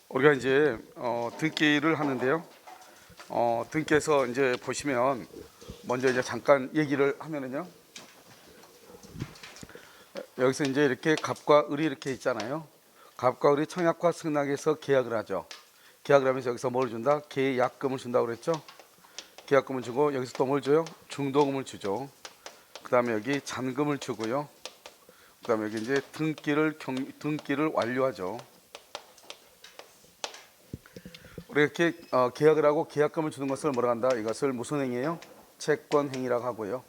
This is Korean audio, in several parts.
우리가 이제 등기를 하는데요. 등기에서 이제 보시면 먼저 이제 잠깐 얘기를 하면은요. 여기서 이제 이렇게 갑과 을이 이렇게 있잖아요. 갑과 을이 청약과 승낙에서 계약을 하죠. 계약을 하면서 여기서 뭘 준다? 계약금을 준다고 그랬죠. 계약금을 주고 여기서 또 뭘 줘요? 중도금을 주죠. 그 다음에 여기 잔금을 주고요. 그 다음에 여기 이제 등기를 완료하죠. 우리가 이렇게 계약을 하고 계약금을 주는 것을 뭐라 한다? 이것을 무슨 행위예요? 채권행위라고 하고요.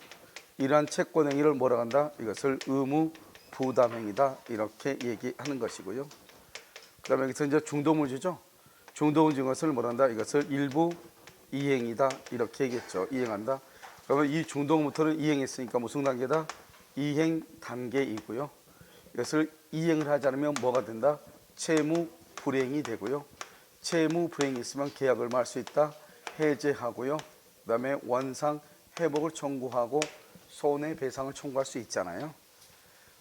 이러한 채권행위를 뭐라 한다? 이것을 의무부담행위다 이렇게 얘기하는 것이고요. 그 다음에 여기서 이제 중도금을 주죠. 중도금을 주는 것을 뭐라 한다? 이것을 일부 이행이다 이렇게 얘기했죠. 이행한다. 그러면 이 중도금부터는 이행했으니까 무슨 단계다? 이행 단계이고요. 이것을 이행을 하지 않으면 뭐가 된다? 채무 불이행이 되고요. 채무 불이행이 있으면 계약을 말 수 있다. 해제하고요. 그 다음에 원상 회복을 청구하고 손해배상을 청구할 수 있잖아요.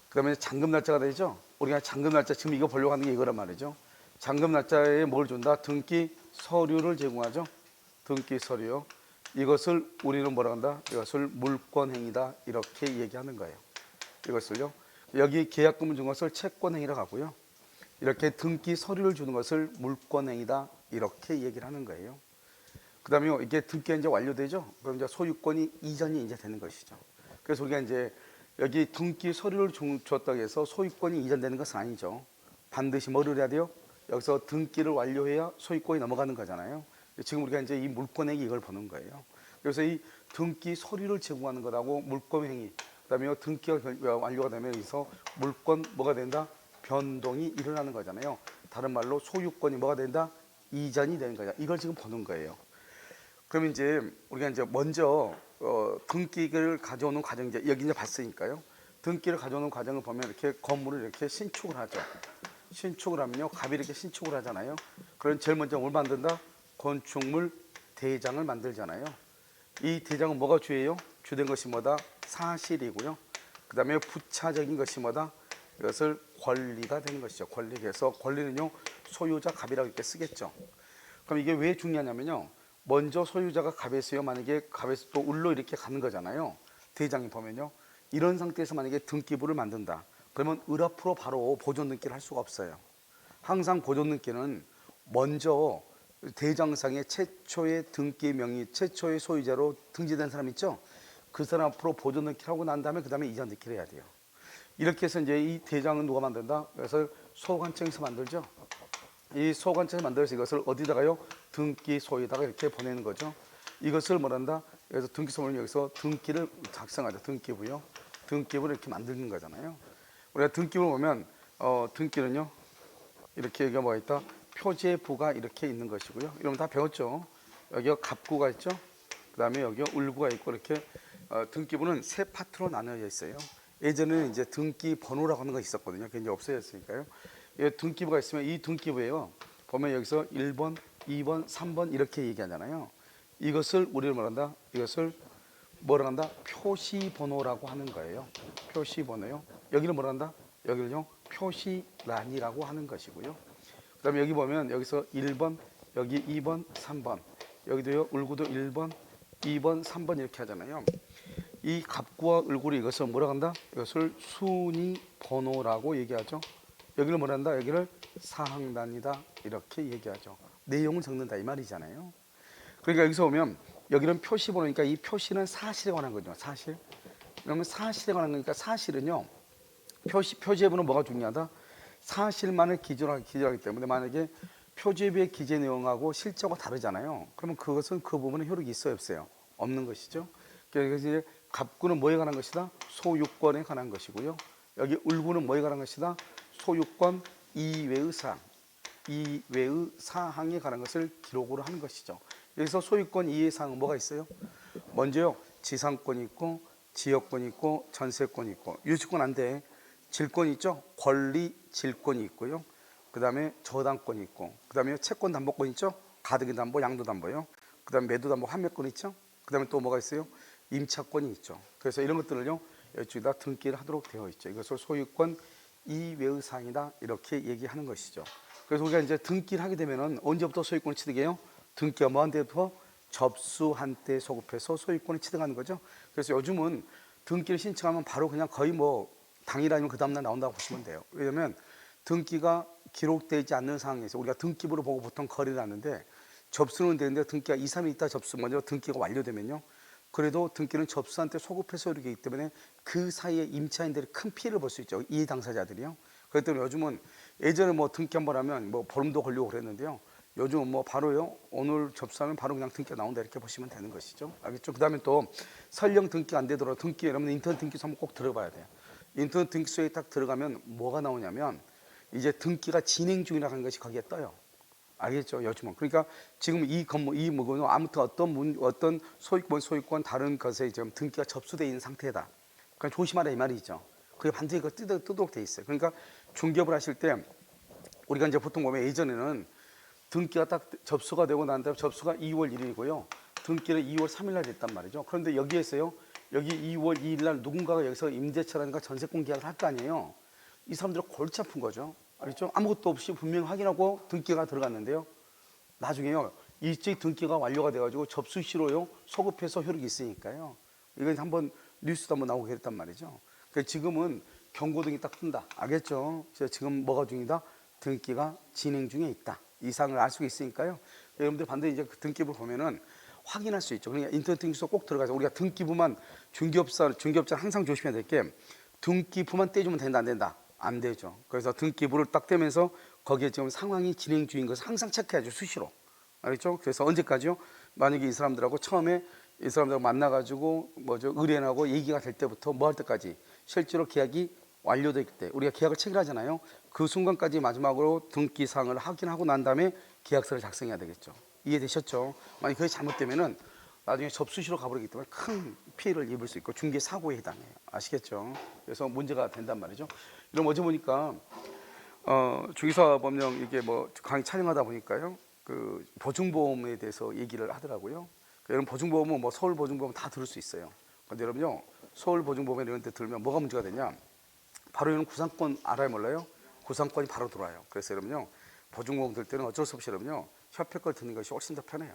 그 다음에 잔금 날짜가 되죠. 우리가 잔금 날짜 지금 이거 보려고 하는 게 이거란 말이죠. 잔금 날짜에 뭘 준다? 등기 서류를 제공하죠. 등기 서류요. 이것을 우리는 뭐라 한다? 이것을 물권행위다 이렇게 얘기하는 거예요. 이것을요. 여기 계약금을 준 것을 채권행위라고 하고요. 이렇게 등기 서류를 주는 것을 물권행위다 이렇게 얘기를 하는 거예요. 그 다음에 이게 등기가 이제 완료되죠. 그럼 이제 소유권이 이전이 이제 되는 것이죠. 그래서 우리가 이제 여기 등기 서류를 줬다고 해서 소유권이 이전되는 것은 아니죠. 반드시 뭐를 해야 돼요? 여기서 등기를 완료해야 소유권이 넘어가는 거잖아요. 지금 우리가 이제 이 물권행위 이걸 보는 거예요. 그래서 이 등기 서류를 제공하는 것하고 물권행위, 그다음에 등기가 완료가 되면 여기서 물권 뭐가 된다? 변동이 일어나는 거잖아요. 다른 말로 소유권이 뭐가 된다? 이전이 되는 거죠. 이걸 지금 보는 거예요. 그럼 이제 우리가 이제 먼저 등기를 가져오는 과정 이제 여기 이제 봤으니까요. 등기를 가져오는 과정을 보면 이렇게 건물을 이렇게 신축을 하죠. 신축을 하면요, 갑이 이렇게 신축을 하잖아요. 그럼 제일 먼저 뭘 만든다? 건축물 대장을 만들잖아요. 이 대장은 뭐가 주예요? 주된 것이 뭐다? 사실이고요. 그 다음에 부차적인 것이 뭐다? 이것을 권리가 되는 것이죠. 권리에서 권리는요, 소유자 갑이라고 이렇게 쓰겠죠. 그럼 이게 왜 중요하냐면요, 먼저 소유자가 갑에서요, 만약에 갑에서 또 을로 이렇게 가는 거잖아요. 대장이 보면요, 이런 상태에서 만약에 등기부를 만든다. 그러면 을 앞으로 바로 보존 등기를 할 수가 없어요. 항상 보존 등기는 먼저 대장상의 최초의 등기 명의, 최초의 소유자로 등재된 사람 있죠? 그 사람 앞으로 보존 등기를 하고 난 다음에 그 다음에 이전 등기를 해야 돼요. 이렇게 해서 이제 이 대장은 누가 만든다? 그래서 소관청에서 만들죠. 이 소관청에서 만들어서 이것을 어디다가요? 등기소에다가 이렇게 보내는 거죠. 이것을 뭐란다? 그래서 등기소는 여기서 등기를 작성하죠. 등기부요. 등기부를 이렇게 만드는 거잖아요. 우리가 등기부를 보면 등기는요, 이렇게 여기가 뭐가 있다? 표제부가 이렇게 있는 것이고요. 여러분 다 배웠죠? 여기가 갑구가 있죠? 그 다음에 여기가 을구가 있고 이렇게 등기부는 세 파트로 나뉘어져 있어요. 예전에는 이제 등기 번호라고 하는 거 있었거든요. 그게 이제 없어졌으니까요. 등기부가 있으면 이 등기부에요. 보면 여기서 1번, 2번, 3번 이렇게 얘기하잖아요. 이것을 우리를 뭐란다? 이것을 뭐라 한다? 표시번호라고 하는 거예요. 표시번호요. 여기를 뭐라 한다? 여기를요, 표시란이라고 하는 것이고요. 그 다음에 여기 보면 여기서 1번, 여기 2번, 3번, 여기도요, 을구도 1번, 2번, 3번 이렇게 하잖아요. 이 갑구와 을구를 이것을 뭐라 한다? 이것을 순위 번호라고 얘기하죠. 여기를 뭐라 한다? 여기를 사항단이다 이렇게 얘기하죠. 내용을 적는다 이 말이잖아요. 그러니까 여기서 보면 여기는 표시번호니까 이 표시는 사실에 관한 거죠. 사실. 그러면 사실에 관한 거니까 사실은요, 표지에는 뭐가 중요하다? 사실만을 기준하기 때문에 만약에 표지부의 기재 내용하고 실제하고 다르잖아요. 그러면 그것은 그 부분에 효력이 있어요, 없어요? 없는 것이죠. 그래서 이제 갑구는 뭐에 관한 것이다? 소유권에 관한 것이고요. 여기 을구는 뭐에 관한 것이다? 소유권 이외의 사항, 이외의 사항에 관한 것을 기록으로 하는 것이죠. 여기서 소유권 이외의 사항은 뭐가 있어요? 먼저요, 지상권이 있고 지역권이 있고 전세권이 있고 유치권 안 돼. 질권이 있죠. 권리 질권이 있고요. 그 다음에 저당권이 있고, 그 다음에 채권 담보권 있죠. 가등기 담보, 양도 담보요. 그 다음에 매도 담보, 환매권 있죠. 그 다음에 또 뭐가 있어요? 임차권이 있죠. 그래서 이런 것들을요, 여기다 등기를 하도록 되어 있죠. 이것을 소유권 이외의 사항이다 이렇게 얘기하는 것이죠. 그래서 우리가 이제 등기를 하게 되면은 언제부터 소유권을 취득해요? 등기가 뭐한 때부터 접수한 때 소급해서 소유권을 취득하는 거죠. 그래서 요즘은 등기를 신청하면 바로 그냥 거의 뭐 당일 아니면 그 다음날 나온다고 보시면 돼요. 왜냐하면 등기가 기록되지 않는 상황에서 우리가 등기부를 보고 보통 거래를 하는데 접수는 되는데 등기가 2, 3일 있다 접수 먼저 등기가 완료되면요. 그래도 등기는 접수한 때 소급해서 이루기 때문에 그 사이에 임차인들이 큰 피해를 볼 수 있죠. 이해 당사자들이요. 그렇기 때문에 요즘은 예전에 뭐 등기 한번 하면 뭐 보름도 걸리고 그랬는데요. 요즘은 뭐 바로요. 오늘 접수하면 바로 그냥 등기가 나온다 이렇게 보시면 되는 것이죠. 알겠죠? 그다음에 또 설령 등기가 안 되더라도 등기 여러분 인터넷 등기소 한번 꼭 들어봐야 돼요. 인터넷 등기소에 딱 들어가면 뭐가 나오냐면 이제 등기가 진행 중이라고 하는 것이 거기에 떠요. 알겠죠? 요즘은. 그러니까 지금 이 건물, 이 물건은 아무튼 어떤 소유권 다른 것에 지금 등기가 접수되어 있는 상태다. 그러니까 조심하라 이 말이죠. 그게 반드시 그 뜨도록 돼 있어요. 그러니까 중개업을 하실 때 우리가 이제 보통 보면 예전에는 등기가 딱 접수가 되고 난 다음에 접수가 2월 1일이고요. 등기는 2월 3일 날 됐단 말이죠. 그런데 여기에서요. 여기 2월 2일 날 누군가가 여기서 임대차라든가 전세권 계약을 할 거 아니에요. 이 사람들은 골치 아픈 거죠. 알겠죠? 아무것도 없이 분명히 확인하고 등기가 들어갔는데요. 나중에요. 일찍 등기가 완료가 돼가지고 접수시로요. 소급해서 효력이 있으니까요. 이건 한번 뉴스도 한번 나오게 됐단 말이죠. 그러니까 지금은 경고등이 딱 뜬다. 알겠죠? 지금 뭐가 중이다? 등기가 진행 중에 있다. 이상을 알 수 있으니까요. 여러분들 반드시 이제 그 등기부 보면은 확인할 수 있죠. 그러니까 인터넷 등기소 꼭 들어가서 우리가 등기부만 중개업자 항상 조심해야 될 게 등기부만 떼주면 된다 안 된다? 안 되죠. 그래서 등기부를 딱 떼면서 거기에 지금 상황이 진행 중인 것을 항상 체크해야죠. 수시로. 알겠죠? 그래서 언제까지요? 만약에 이 사람들하고 처음에 이 사람들하고 만나가지고 의뢰인하고 얘기가 될 때부터 뭐 할 때까지 실제로 계약이 완료될 때 우리가 계약을 체결하잖아요. 그 순간까지 마지막으로 등기사항을 확인하고 난 다음에 계약서를 작성해야 되겠죠. 이해되셨죠? 만약 그게 잘못되면은 나중에 접수시로 가버리기 때문에 큰 피해를 입을 수 있고 중개 사고에 해당해요. 아시겠죠? 그래서 문제가 된단 말이죠. 이런 어제 보니까 주기사법령 이게 뭐 강의 촬영하다 보니까요. 그 보증보험에 대해서 얘기를 하더라고요. 여러분 보증보험은 뭐 서울 보증보험 다 들을 수 있어요. 근데 여러분요 서울 보증보험 이런 데 들으면 뭐가 문제가 되냐? 바로 이런 구상권 알아요 몰라요? 구상권이 바로 들어와요. 그래서 여러분요 보증보험 들 때는 어쩔 수 없이 여러분요 협회 걸 듣는 것이 훨씬 더 편해요.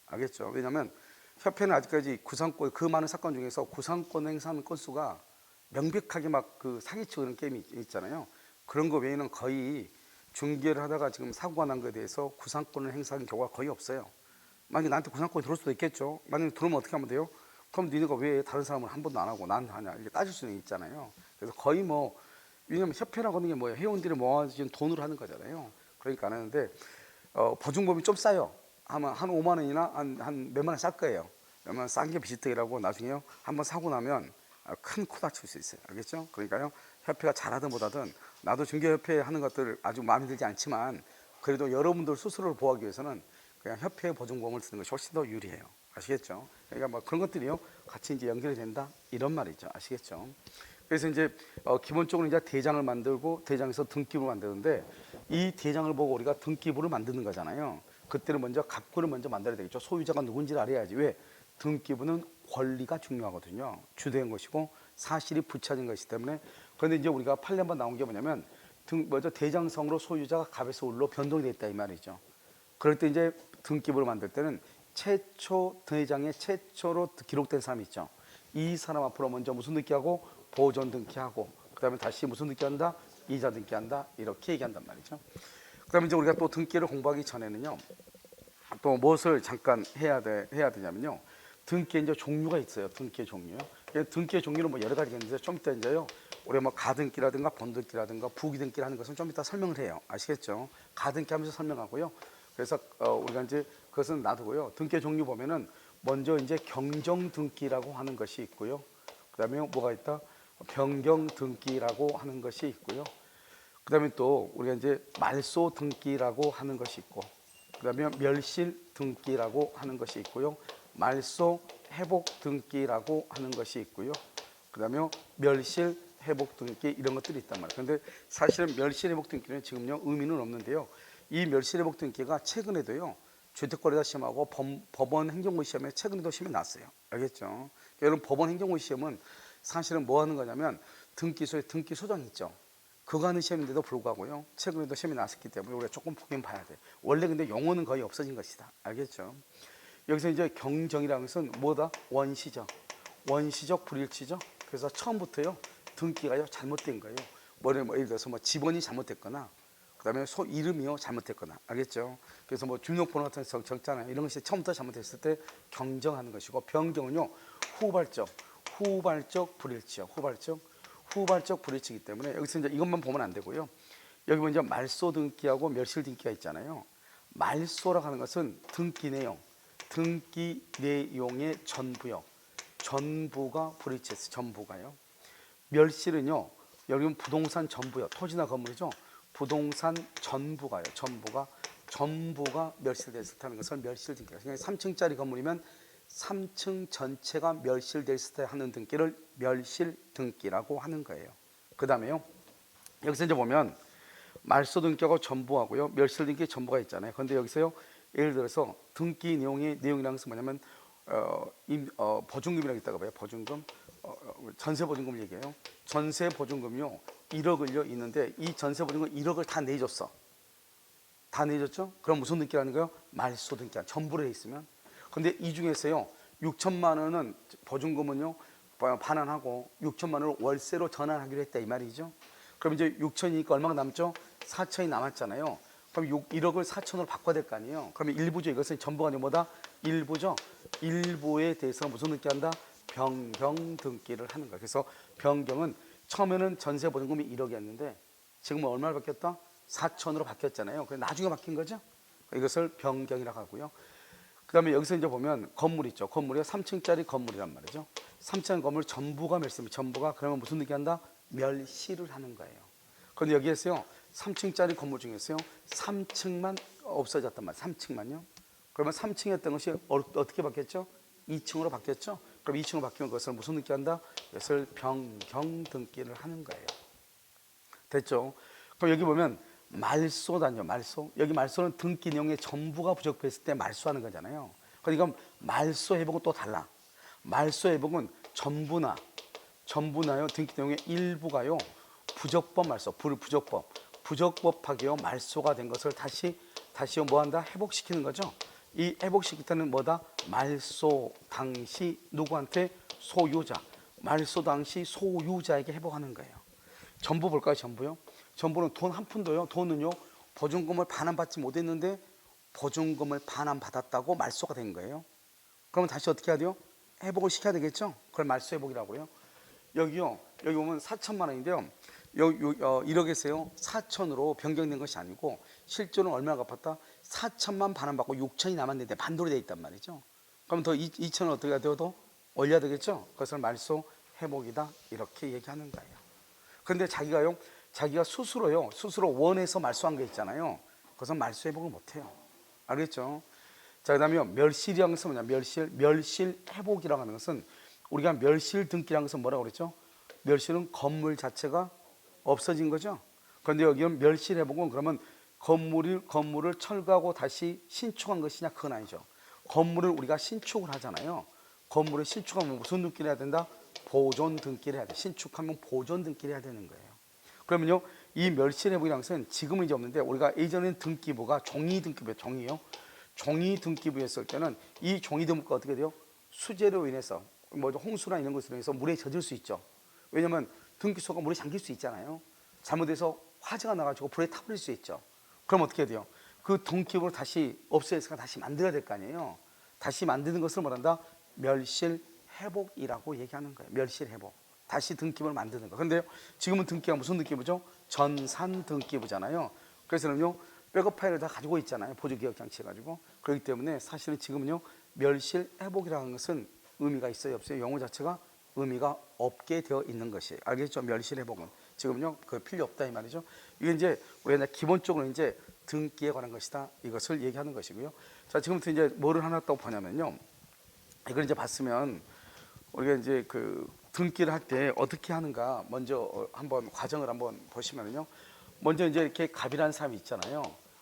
알겠죠? 왜냐하면 협회는 아직까지 구상권 그 많은 사건 중에서 구상권 행사하는 건수가 명백하게 막 그 사기치고 그런 게임이 있잖아요. 그런 거 외에는 거의 중개를 하다가 지금 사고가 난 거에 대해서 구상권을 행사하는 경우가 거의 없어요. 만약에 나한테 구상권이 들어올 수도 있겠죠. 만약에 들어오면 어떻게 하면 돼요? 그럼 니네가 왜 다른 사람은 한 번도 안 하고 난 하냐 이렇게 따질 수는 있잖아요. 그래서 거의 뭐 왜냐면 협회라고 하는 게 뭐예요? 회원들이 모아진 돈으로 하는 거잖아요. 그러니까 안 하는데 보증금이 좀 싸요. 한 5만 원이나 한 몇만 원 쌀 거예요. 몇만 원 싼 게 비지떡이라고 나중에요. 한번 사고 나면 큰 코 다칠 수 있어요. 알겠죠? 그러니까요. 협회가 잘하든 못하든 나도 중개협회 하는 것들 아주 마음에 들지 않지만 그래도 여러분들 스스로를 보호하기 위해서는 그냥 협회 보증보험을 쓰는 것이 훨씬 더 유리해요. 아시겠죠? 그러니까 뭐 그런 것들이요. 같이 이제 연결이 된다. 이런 말이죠. 아시겠죠? 그래서 이제 기본적으로 이제 대장을 만들고 대장에서 등기부를 만드는데 이 대장을 보고 우리가 등기부를 만드는 거잖아요. 그때는 먼저 갑구를 먼저 만들어야 되겠죠. 소유자가 누군지를 알아야지. 왜? 등기부는 권리가 중요하거든요. 주된 것이고 사실이 붙여진 것이기 때문에. 그런데 이제 우리가 판례한번 나온 게 뭐냐면 먼저 대장성으로 소유자가 갑에서 을로 변동이 됐다 이 말이죠. 그럴 때 이제 등기부를 만들 때는 최초 대장에 최초로 기록된 사람이 있죠. 이 사람 앞으로 먼저 무슨 등기하고 보존 등기하고 그다음에 다시 무슨 등기한다? 이자 등기한다. 이렇게 얘기한단 말이죠. 그다음에 이제 우리가 또 등기를 공부하기 전에는요. 또 무엇을 잠깐 해야 되냐면요. 등기의 이제 종류가 있어요. 등기의 종류요. 등기의 종류는 뭐 여러 가지가 있는데 좀 이따 이제요. 우리 뭐 가등기라든가 본등기라든가 부기등기 하는 것은 좀 이따 설명을 해요. 아시겠죠? 가등기 하면서 설명하고요. 그래서 우리가 이제 그것은 놔두고요. 등기의 종류 보면은 먼저 이제 경정등기라고 하는 것이 있고요. 그다음에 뭐가 있다? 변경등기라고 하는 것이 있고요. 그다음에 또 우리가 이제 말소등기라고 하는 것이 있고, 그다음에 멸실등기라고 하는 것이 있고요. 말소회복등기라고 하는 것이 있고요. 그다음에 멸실회복등기 이런 것들이 있단 말이에요. 그런데 사실은 멸실회복등기는 지금요 의미는 없는데요. 이 멸실회복등기가 최근에도요 주택거래자 시험하고 법원 행정고 시험에 최근에도 시험이 났어요. 알겠죠? 여러분 법원 행정고 시험은 사실은 뭐 하는 거냐면 등기소에 등기소장 있죠. 그거 하는 시험인데도 불구하고요. 최근에도 시험이 나왔기 때문에 우리가 조금 보긴 봐야 돼. 원래 근데 용어는 거의 없어진 것이다. 알겠죠? 여기서 이제 경정이라는 것은 뭐다? 원시적. 원시적 불일치죠. 그래서 처음부터요. 등기가요. 잘못된 거예요. 뭐 예를 들어서 뭐 집원이 잘못됐거나 그다음에 소 이름이요. 잘못됐거나. 알겠죠? 그래서 뭐 주민등록번호 같은 거 적잖아요. 이런 것이 처음부터 잘못됐을 때 경정하는 것이고 변경은요. 후발적 불일치요. 후발적 불일치이기 때문에 여기서 이제 이것만 보면 안 되고요. 여기 먼저 말소 등기하고 멸실 등기가 있잖아요. 말소라고 하는 것은 등기 내용의 전부요. 전부가 불일치했어요. 전부가요. 멸실은요. 여기는 부동산 전부요. 토지나 건물이죠. 부동산 전부가요. 전부가 멸실됐다는 것을 멸실 등기가. 3층짜리 건물이면 3층 전체가 멸실됐을 때 하는 등기를 멸실 등기라고 하는 거예요. 그 다음에요. 여기서 이제 보면 말소 등기하고 전부하고요. 멸실 등기 전부가 있잖아요. 그런데 여기서요. 예를 들어서 등기 내용이라는 것은 뭐냐면 보증금이라고 있다가 봐요. 보증금. 전세 보증금 얘기해요. 전세 보증금이요. 1억을요 있는데 이 전세 보증금 1억을 다 내줬어. 다 내줬죠? 그럼 무슨 등기라는 거예요? 말소 등기야. 전부로 돼 있으면. 근데 이 중에서요. 6천만 원은 보증금은요. 반환하고 6천만 원을 월세로 전환하기로 했다 이 말이죠. 그럼 이제 6천이니까 얼마가 남죠? 4천이 남았잖아요. 그럼 1억을 4천으로 바꿔야 될 거 아니에요. 그러면 일부죠. 이것은 전부가 아니고 뭐다? 일부죠. 일부에 대해서 무슨 등기한다? 변경 등기를 하는 거예요. 그래서 변경은 처음에는 전세 보증금이 1억이었는데 지금은 얼마를 바뀌었다? 4천으로 바뀌었잖아요. 그래서 나중에 바뀐 거죠. 이것을 변경이라고 하고요. 그 다음에 여기서 이제 보면 건물 있죠. 건물이 3층짜리 건물이란 말이죠. 3층 건물 전부가 멸시입니다. 전부가 그러면 무슨 등기한다? 멸시를 하는 거예요. 그런데 여기에서요. 3층짜리 건물 중에서요. 3층만 없어졌단 말이에요. 3층만요. 그러면 3층이었던 것이 어떻게 바뀌었죠? 2층으로 바뀌었죠. 그럼 2층으로 바뀌면 그것을 무슨 등기한다? 이것을 변경 등기를 하는 거예요. 됐죠? 그럼 여기 보면 말소단요. 말소. 여기 말소는 등기 내용의 전부가 부족했을 때 말소하는 거잖아요. 그러니까 말소 회복은 또 달라. 말소 회복은 전부나요. 등기 내용의 일부가요. 부적법 말소, 부적법하게요. 말소가 된 것을 다시 뭐한다? 회복시키는 거죠. 이 회복시킬 때는 뭐다? 말소 당시 누구한테? 소유자. 말소 당시 소유자에게 회복하는 거예요. 전부 볼까요? 전부요. 전부는 돈 한 푼도요. 돈은요. 보증금을 반환받지 못했는데 보증금을 반환받았다고 말소가 된 거예요. 그러면 다시 어떻게 해야 돼요? 회복을 시켜야 되겠죠. 그걸 말소 회복이라고요. 여기요. 여기 보면 4천만 원인데요. 1억에서요. 4천으로 변경된 것이 아니고 실제로는 얼마나 갚았다? 4천만 반환받고 6천이 남았는데 반도로 되어 있단 말이죠. 그럼 더 2천은 어떻게 해야 돼요? 더 올려야 되겠죠. 그것을 말소 회복이다 이렇게 얘기하는 거예요. 그런데 자기가 스스로 원해서 말소한 게 있잖아요. 그것은 말소 회복을 못해요. 알겠죠? 자, 그 다음에 멸실이라는 것은 뭐냐? 멸실 회복이라고 하는 것은 우리가 멸실 등기라는 것은 뭐라고 그랬죠? 멸실은 건물 자체가 없어진 거죠. 그런데 여기는 멸실 회복은 그러면 건물을 철거하고 다시 신축한 것이냐? 그건 아니죠. 건물을 우리가 신축을 하잖아요. 건물을 신축하면 무슨 등기를 해야 된다? 보존 등기를 해야 돼. 신축하면 보존 등기를 해야 되는 거예요. 그러면요, 이 멸실 회복이라는 것은 지금은 이제 없는데 우리가 예전에는 등기부가 종이 등기부, 종이요. 종이 등기부였을 때는 이 종이 등기부가 어떻게 돼요? 수재로 인해서 뭐 홍수나 이런 것으로 인해서 물에 젖을 수 있죠. 왜냐하면 등기소가 물에 잠길 수 있잖아요. 잘못해서 화재가 나가지고 불에 타버릴 수 있죠. 그럼 어떻게 돼요? 그 등기부를 다시 없애서 다시 만들어야 될 거 아니에요. 다시 만드는 것을 뭐란다? 멸실 회복이라고 얘기하는 거예요. 멸실 회복. 다시 등기부를 만드는 거. 근데 지금은 등기가 무슨 등기부죠? 전산 등기부잖아요. 그래서는요, 백업 파일을 다 가지고 있잖아요. 보조기억 장치 해가지고. 그렇기 때문에 사실은 지금은요, 멸실 회복이라는 것은 의미가 있어요, 없어요? 용어 자체가 의미가 없게 되어 있는 것이. 알겠죠? 멸실 회복은. 지금은요, 그 필요 없다 이 말이죠. 이게 이제 우리가 기본적으로 이제 등기에 관한 것이다. 이것을 얘기하는 것이고요. 자, 지금부터 이제 뭐를 하나 또 보냐면요. 이걸 이제 봤으면 우리가 이제 그 등기를 할 때 어떻게 하는가 먼저 한번 과정을 한번 보시면요. 먼저 이제 이렇게 갑이라는 사람이 있잖아요.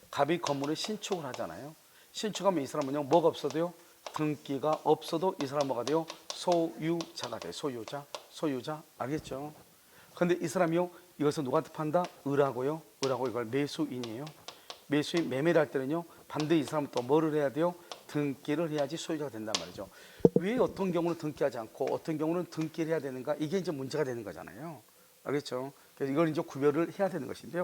갑이 건물을 신축을 하잖아요. 신축하면 이 사람은요, 뭐가 없어도요, 등기가 없어도 이 사람 뭐가 돼요? 소유자가 돼요. 소유자. 알겠죠? 근데 이 사람이요, 이것은 누구한테 판다? 을하고요. 을하고 이걸 매수인이에요. 매수인 매매를 할 때는요, 반드시 이 사람은 또 뭐를 해야 돼요? 등기를 해야지 소유자가 된단 말이죠. 왜 어떤 경우는 등기하지 않고 어떤 경우는 등기를 해야 되는가? 이게 이제 문제가 되는 거잖아요. 알겠죠? 그래서 이걸 이제 구별을 해야 되는 것인데요.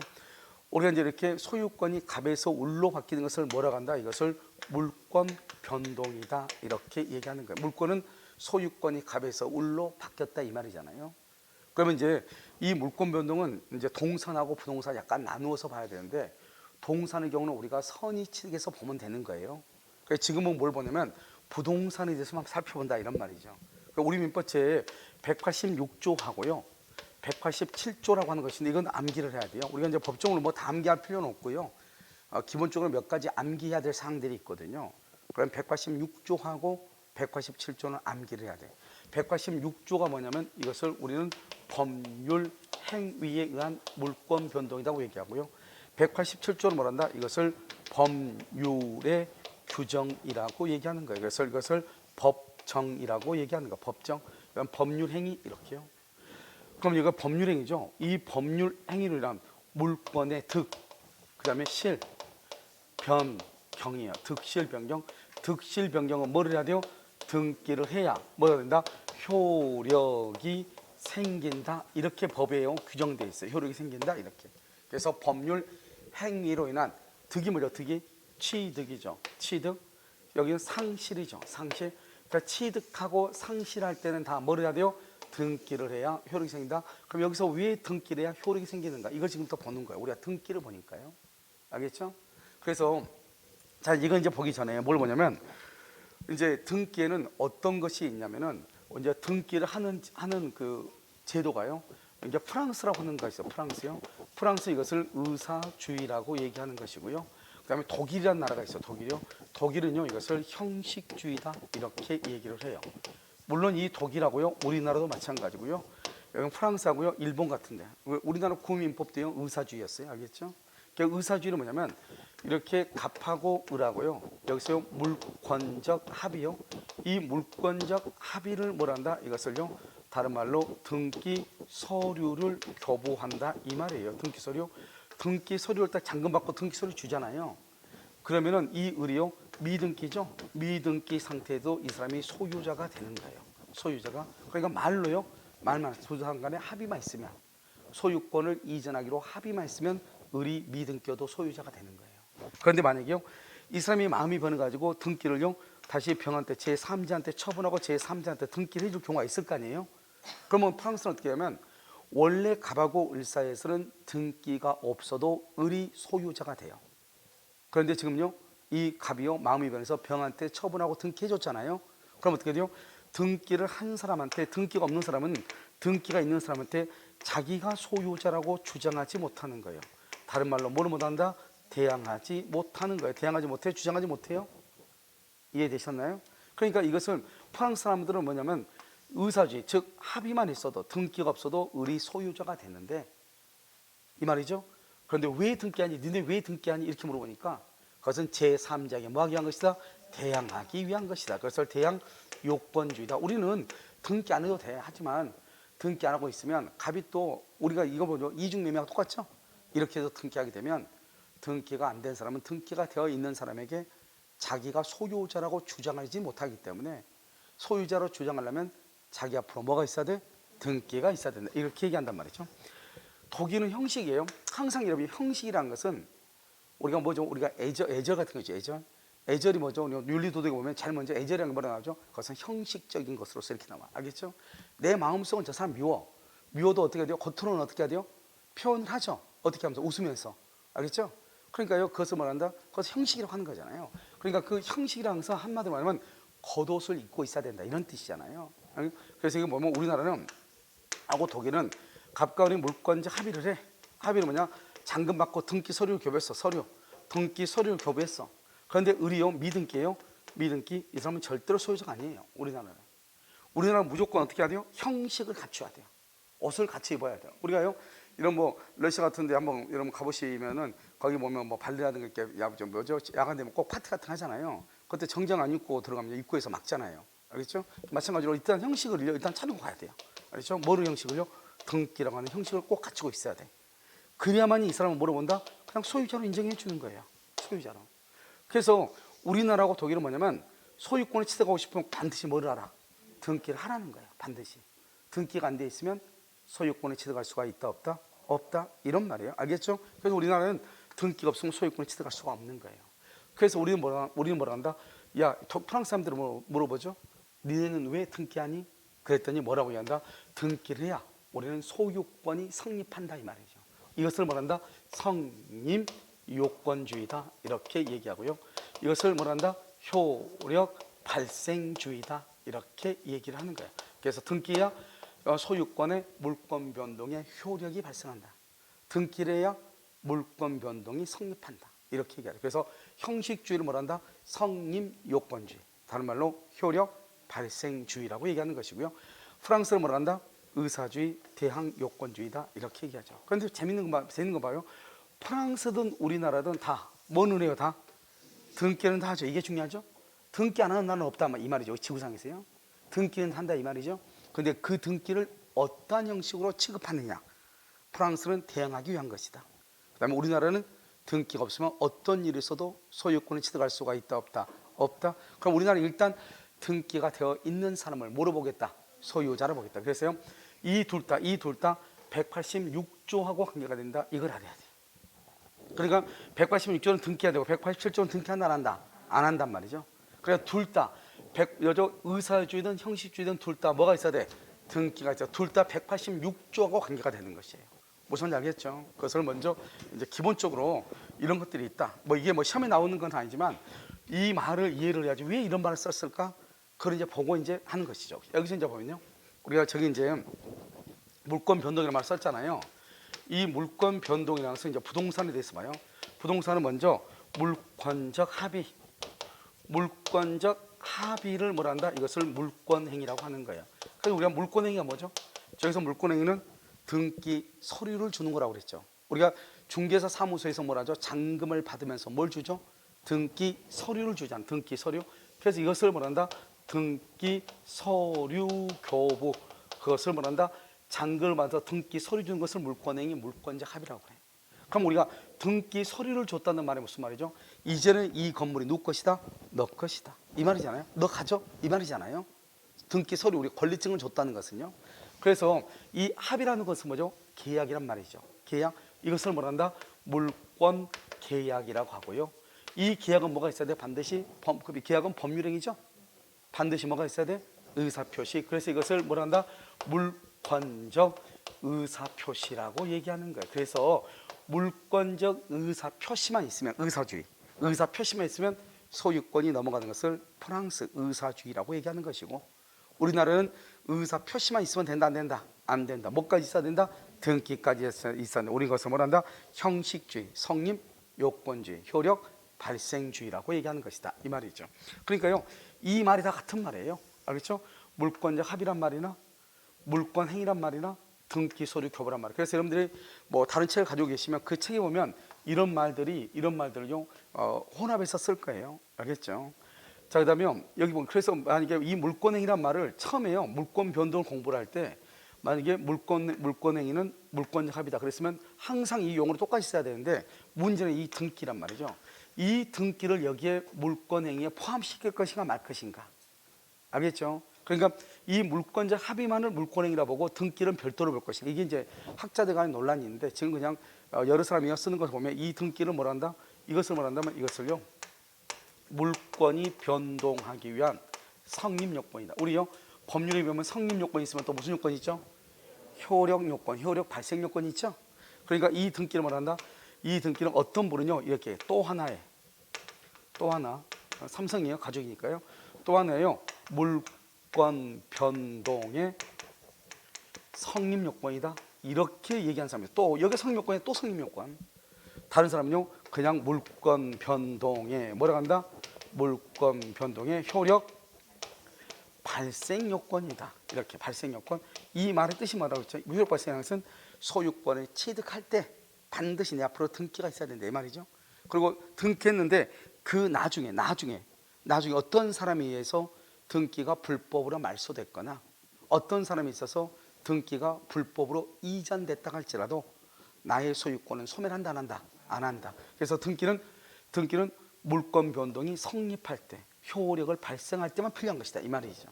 우리가 이제 이렇게 소유권이 갑에서 을로 바뀌는 것을 뭐라고 한다? 이것을 물권 변동이다. 이렇게 얘기하는 거예요. 물권은 소유권이 갑에서 을로 바뀌었다 이 말이잖아요. 그러면 이제 이 물권 변동은 이제 동산하고 부동산 약간 나누어서 봐야 되는데, 동산의 경우는 우리가 선의칙에서 보면 되는 거예요. 그래서 지금은 뭘 보냐면 부동산에 대해서만 살펴본다 이런 말이죠. 그러니까 우리 민법제에 186조 하고요, 187조라고 하는 것인데 이건 암기를 해야 돼요. 우리가 이제 법정으로 뭐 다 암기할 필요는 없고요. 기본적으로 몇 가지 암기해야 될 사항들이 있거든요. 그럼 186조하고 187조는 암기를 해야 돼요. 186조가 뭐냐면 이것을 우리는 법률 행위에 의한 물권 변동이라고 얘기하고요. 187조는 뭐란다? 이것을 법률의 규정이라고 얘기하는 거예요. 그래서 이것을 법정이라고 얘기하는 거예요. 법정. 그럼 법률 행위 이렇게요. 그럼 이거 법률 행위죠. 이 법률 행위를 위한 물권의 득, 그다음에 실, 변경이에요. 득실 변경. 득실 변경은 뭐를 해야 돼요? 등기를 해야 뭐가 된다? 효력이 생긴다. 이렇게 법에요 규정되어 있어요. 효력이 생긴다 이렇게. 그래서 법률 행위로 인한 득이 뭐죠? 득이 취득이죠. 취득. 여기는 상실이죠. 상실. 그러니까 취득하고 상실할 때는 다 뭐를 해야 돼요? 등기를 해야 효력이 생긴다. 그럼 여기서 왜 등기를 해야 효력이 생기는가? 이걸 지금부터 보는 거예요. 우리가 등기를 보니까요. 알겠죠? 그래서 자, 이건 이제 보기 전에 뭘 보냐면, 이제 등기에는 어떤 것이 있냐면은 이제 등기를 하는 그 제도가요. 이제 프랑스라고 하는 것이 있어요. 프랑스요. 프랑스 이것을 의사주의라고 얘기하는 것이고요. 그다음에 독일이라는 나라가 있어요. 독일이요. 독일은요 이것을 형식주의다 이렇게 얘기를 해요. 물론 이 독일하고요 우리나라도 마찬가지고요. 여기 프랑스하고요 일본 같은데 우리나라 국민법도요 의사주의였어요. 알겠죠? 의사주의는 뭐냐면 이렇게 갑하고 을하고요 여기서요 물권적 합의요. 이 물권적 합의를 뭐란다? 이것을요 다른 말로 등기 서류를 교부한다 이 말이에요. 등기 서류. 등기 서류를 딱 잠금 받고 등기 서류 주잖아요. 그러면은 이 을이요 미등기죠. 미등기 상태에도 이 사람이 소유자가 되는 거예요. 소유자가. 그러니까 말로요 말만 소유자 간에 합의만 있으면, 소유권을 이전하기로 합의만 있으면 을이 미등기여도 소유자가 되는 거예요. 그런데 만약에요 이 사람이 마음이 변해가지고 등기를요 다시 병한테 제3자한테 처분하고 제3자한테 등기를 해줄 경우가 있을 거 아니에요. 그러면 프랑스는 어떻게 하면 원래 갑하고 을 사이에서는 등기가 없어도 을이 소유자가 돼요. 그런데 지금요 이 갑이요 마음이 변해서 병한테 처분하고 등기해줬잖아요. 그럼 어떻게 돼요? 등기를 한 사람한테, 등기가 없는 사람은 등기가 있는 사람한테 자기가 소유자라고 주장하지 못하는 거예요. 다른 말로 뭐를 못한다? 대항하지 못하는 거예요. 대항하지 못해, 주장하지 못해요. 이해되셨나요? 그러니까 이것을 프랑스 사람들은 뭐냐면 의사주의, 즉 합의만 있어도 등기가 없어도 을이 소유자가 됐는데 이 말이죠. 그런데 왜 등기하니? 니네 왜 등기하니? 이렇게 물어보니까 그것은 제3자에게 뭐하기 위한 것이다? 대항하기 위한 것이다. 그래서 대항 요건주의다. 우리는 등기 안 해도 돼. 하지만 등기 안 하고 있으면 갑이 또 우리가 이거 보죠. 이중매매하고 똑같죠? 이렇게 해서 등기하게 되면 등기가 안 된 사람은 등기가 되어 있는 사람에게 자기가 소유자라고 주장하지 못하기 때문에 소유자로 주장하려면 자기 앞으로 뭐가 있어야 돼? 등기가 있어야 된다. 이렇게 얘기한단 말이죠. 독일은 형식이에요. 항상 여러분 형식이라는 것은 우리가 뭐죠? 우리가 애절 같은 거죠. 애절이 뭐죠? 윤리도덕에 보면 제일 먼저 애절이라는 게 뭐라 나오죠? 그것은 형식적인 것으로서 이렇게 나와. 알겠죠? 내 마음속은 저 사람 미워. 미워도 어떻게 해야 돼요? 겉으로는 어떻게 해야 돼요? 표현을 하죠. 어떻게 하면서? 웃으면서. 알겠죠? 그러니까요, 그것을 말한다? 그것을 형식이라고 하는 거잖아요. 그러니까 그 형식이라는 것은 한마디로 말하면 겉옷을 입고 있어야 된다. 이런 뜻이잖아요. 그래서 이게 뭐냐면 우리나라는 하고 독일은 갑과 을이 물권적 합의를 해. 합의는 뭐냐? 잔금 받고 등기 서류를 교부했어. 등기 서류를 교부했어. 그런데 을이요 미등기예요. 미등기. 이 사람은 절대로 소유자가 아니에요. 우리나라는 무조건 어떻게 해야 돼요? 형식을 갖춰야 돼요. 옷을 같이 입어야 돼요. 우리가요 이런 뭐 러시아 같은데 한번 여러분 가보시면은 거기 보면 뭐 발레라든가 이렇게 뭐죠? 야간 되면 꼭 파티 같은 거 하잖아요. 그때 정장 안 입고 들어가면 입구에서 막잖아요. 알겠죠? 마찬가지로 일단 형식을 일단 차리고 가야 돼요. 알겠죠? 뭐를 형식을요? 등기라고 하는 형식을 꼭 갖추고 있어야 돼. 그래야만이 이 사람을 물어본다? 그냥 소유자로 인정해 주는 거예요. 소유자로. 그래서 우리나라하고 독일은 뭐냐면 소유권을 취득하고 싶으면 반드시 뭐를 하라? 등기를 하라는 거예요. 반드시. 등기가 안 돼 있으면 소유권을 취득할 수가 있다 없다? 없다. 이런 말이에요. 알겠죠? 그래서 우리나라는 등기가 없으면 소유권을 취득할 수가 없는 거예요. 그래서 우리는 뭐라 한다? 야, 프랑스 사람들은 물어보죠. 니네는 왜 등기하니? 그랬더니 뭐라고 얘기한다? 등기를 해야 우리는 소유권이 성립한다 이 말이죠. 이것을 뭐란다? 성립 요건주의다 이렇게 얘기하고요. 이것을 뭐란다? 효력 발생주의다 이렇게 얘기를 하는 거예요. 그래서 등기해야 소유권의 물권 변동의 효력이 발생한다. 등기를 해야 물권 변동이 성립한다. 이렇게 얘기하죠. 그래서 형식주의를 뭐란다? 성립 요건주의. 다른 말로 효력 발생주의라고 얘기하는 것이고요. 프랑스를 뭐란다? 의사주의, 대항 요건주의다. 이렇게 얘기하죠. 그런데 재밌는 거 봐요. 프랑스든 우리나라든 다 뭐는 해요? 다 등기는 다 하죠. 이게 중요하죠. 등기 안 하는 나라는 없다 이 말이죠. 지구상에서요. 등기는 한다 이 말이죠. 근데 그 등기를 어떠한 형식으로 취급하느냐. 프랑스는 대항하기 위한 것이다. 그 다음에 우리나라는 등기가 없으면 어떤 일이 있어도 소유권을 취득할 수가 있다 없다? 없다. 그럼 우리나라는 일단 등기가 되어 있는 사람을 물어보겠다. 소유자를 보겠다. 그래서요. 이 둘 다 186조하고 관계가 된다. 이걸 알아야 돼. 그러니까 186조는 등기해야 되고 187조는 등기한다 안 한다? 안 한단 말이죠. 그러니까 둘 다 의사주의든 형식주의든 둘 다 뭐가 있어야 돼? 등기가 있어. 둘 다 186조하고 관계가 되는 것이에요. 무슨 말인지 알겠죠? 그것을 먼저 이제 기본적으로 이런 것들이 있다. 이게 시험에 나오는 건 아니지만 이 말을 이해를 해야지 왜 이런 말을 썼을까? 그걸 이제 보고 이제 하는 것이죠. 여기서 이제 보면요. 우리가 저기 이제 물권 변동이라는 말 썼잖아요. 이 물권 변동이라는 것은 이제 부동산에 대해서 봐요. 부동산은 먼저 물권적 합의. 물권적 합의를 뭐란다? 이것을 물권행위라고 하는 거예요. 그래서 우리가 물권행위가 뭐죠? 저기서 물권행위는 등기 서류를 주는 거라고 그랬죠. 우리가 중개사 사무소에서 뭐라죠? 잔금을 받으면서 뭘 주죠? 등기 서류를 주잖아. 등기 서류. 그래서 이것을 뭐란다? 등기 서류 교부. 그것을 뭐란다? 잔금을 받아서 등기 서류 주는 것을 물권행위, 물권적 합의라고 그래요. 그럼 우리가 등기 서류를 줬다는 말이 무슨 말이죠? 이제는 이 건물이 누구 것이다? 너 것이다. 이 말이잖아요. 너 가져? 이 말이잖아요. 등기 서류, 우리 권리증을 줬다는 것은요. 그래서 이 합의라는 것은 뭐죠? 계약이란 말이죠. 계약. 이것을 뭐란다? 물권 계약이라고 하고요. 이 계약은 뭐가 있어야 돼? 반드시 계약은 법률행위죠. 반드시 뭐가 있어야 돼? 의사표시. 그래서 이것을 뭐란다? 물권적 의사표시라고 얘기하는 거예요. 그래서 물권적 의사표시만 있으면 의사표시만 있으면 소유권이 넘어가는 것을 프랑스 의사주의라고 얘기하는 것이고, 우리나라는 의사표시만 있으면 된다 안 된다? 안 된다. 뭐까지 있어야 된다? 등기까지 있어야 된다. 우리 것을 뭐란다? 형식주의, 성립, 요건주의, 효력, 발생주의라고 얘기하는 것이다 이 말이죠. 그러니까요, 이 말이 다 같은 말이에요. 알겠죠? 물권적 합의란 말이나 물권행위란 말이나 등기 서류 교부란 말. 그래서 여러분들이 다른 책을 가지고 계시면 그 책에 보면 이런 말들을요 혼합해서 쓸 거예요. 알겠죠? 자, 그다음에 여기 보면 그래서 만약에 이 물권행위란 말을 처음에요 물권 변동을 공부를 할 때 만약에 물권행위는 물권적 합의다 그랬으면 항상 이 용어로 똑같이 써야 되는데 문제는 이 등기란 말이죠. 이 등기를 여기에 물권행위에 포함시킬 것인가 말 것인가. 알겠죠? 그러니까 이 물권적 합의만을 물권행위라 보고 등기는 별도로 볼 것이다. 이게 이제 학자들 간의 논란이 있는데 지금 그냥 여러 사람이 쓰는 것을 보면 이 등기를 뭐란다? 이것을 뭐란다면 이것을요 물권이 변동하기 위한 성립 요건이다. 우리요 법률에 보면 성립 요건이 있으면 또 무슨 요건이 있죠? 효력 요건, 효력 발생 요건이 있죠. 그러니까 이 등기를 뭐란다? 이 등기는 어떤 분은요 이렇게 또 하나 삼성이에요 가족이니까요. 또 하나예요 물권 변동의 성립 요건이다 이렇게 얘기하는 사람이에요. 또 여기 성립 요건에 또 성립 요건. 다른 사람은요 그냥 물권 변동의 뭐라고 한다? 물권 변동의 효력 발생 요건이다. 이렇게 발생 요건. 이 말의 뜻이 뭐라고 했죠? 효력 발생이라는 것은 소유권을 취득할 때 반드시 내 앞으로 등기가 있어야 된다 이 말이죠. 그리고 등기했는데 그 나중에 어떤 사람에 의해서 등기가 불법으로 말소됐거나 어떤 사람이 있어서 등기가 불법으로 이전됐다 할지라도 나의 소유권은 소멸한다 안 한다? 안 한다. 그래서 등기는 물권 변동이 성립할 때 효력을 발생할 때만 필요한 것이다 이 말이죠.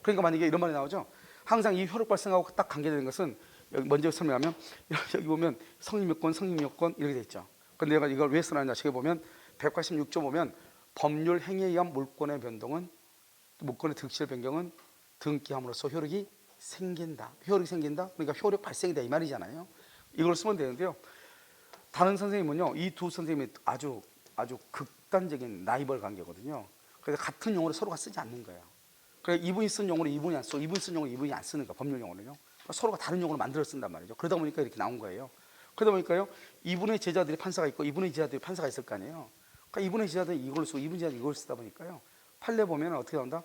그러니까 만약에 이런 말이 나오죠. 항상 이 효력 발생하고 딱 관계되는 것은 여기 먼저 설명하면 여기 보면 성립요건 이렇게 돼 있죠. 근데 내가 이걸 왜 써놨냐 책에 보면 186조 보면 법률 행위에 의한 물권의 변동은 물권의 득실 변경은 등기함으로써 효력이 생긴다. 그러니까 효력 발생이다 이 말이잖아요. 이걸 쓰면 되는데요. 다른 선생님은요, 이 두 선생님이 아주 극단적인 라이벌 관계거든요. 그래서 같은 용어를 서로가 쓰지 않는 거예요. 그래서 이분이 쓴 용어를 이분이 안 쓰고, 이분이 쓴 용어를 이분이 안 쓰는 거예요. 법률 용어를요. 서로가 다른 용어를 만들어 쓴단 말이죠. 그러다 보니까 이렇게 나온 거예요. 그러다 보니까요, 이분의 제자들이 판사가 있고, 이분의 제자들이 판사가 있을 거 아니에요. 그러니까 이분의 제자들이 이걸 쓰고, 이분의 제자들이 이걸 쓰다 보니까요, 판례 보면 어떻게 나온다?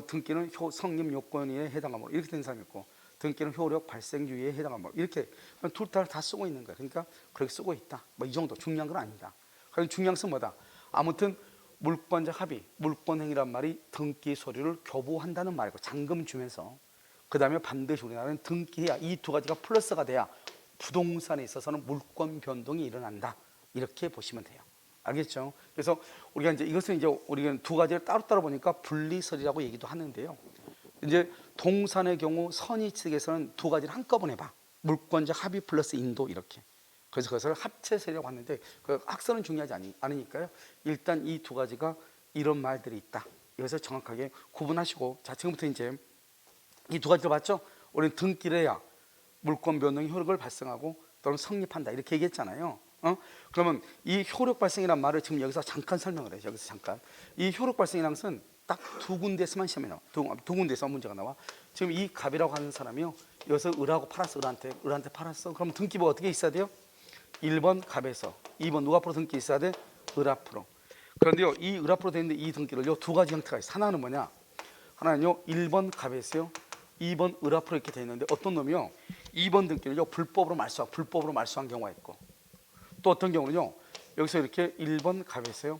등기는 성립 요건에 해당하고 이렇게 된 사람이 있고, 등기는 효력 발생주의에 해당하고 이렇게 둘 다 쓰고 있는 거예요. 그러니까 그렇게 쓰고 있다. 뭐 이 정도 중요한 건 아니다. 그래서 중요한 것은 뭐다? 아무튼 물권적 합의, 물권행위란 말이 등기 소리를 교부한다는 말이고 잔금 주면서 그 다음에 반드시 우리나라는 등기해야 이 두 가지가 플러스가 돼야 부동산에 있어서는 물권 변동이 일어난다. 이렇게 보시면 돼요. 알겠죠? 그래서 우리가 이제 이것은 이제 우리가 두 가지를 따로따로 보니까 분리설이라고 얘기도 하는데요. 이제 동산의 경우 선의 측에서는 두 가지를 한꺼번에 봐. 물권적 합의 플러스 인도 이렇게. 그래서 그것을 합체설이라고 하는데 그 학설은 중요하지 않으니까요. 일단 이 두 가지가 이런 말들이 있다. 이것을 정확하게 구분하시고 자 지금부터 이제 이 두 가지를 봤죠. 우리는 등기를 해야 물권 변동이 효력을 발생하고 또는 성립한다 이렇게 얘기했잖아요. 그러면 이 효력 발생이라는 말을 지금 여기서 잠깐 설명을 해요. 여기서 잠깐 이 효력 발생이라는 것은 딱 두 군데서만 시험에 나와. 두 군데서 문제가 나와. 지금 이 갑이라고 하는 사람이요. 여기서 을하고 팔았어. 을한테 팔았어. 그럼 등기부가 어떻게 있어야 돼요? 1번 갑에서 2번 누가 앞으로 등기 있어야 돼? 을 앞으로. 그런데요. 이 을 앞으로 되어 있는 이 등기를 요 두 가지 형태가 있어요. 하나는 뭐냐? 하나는요. 1번 갑에서요. 2번 을 앞으로 이렇게 되어 있는데 어떤 놈이요? 2번 등기는요. 불법으로 말소한 경우가 있고 또 어떤 경우는요. 여기서 이렇게 1번 갑에서요.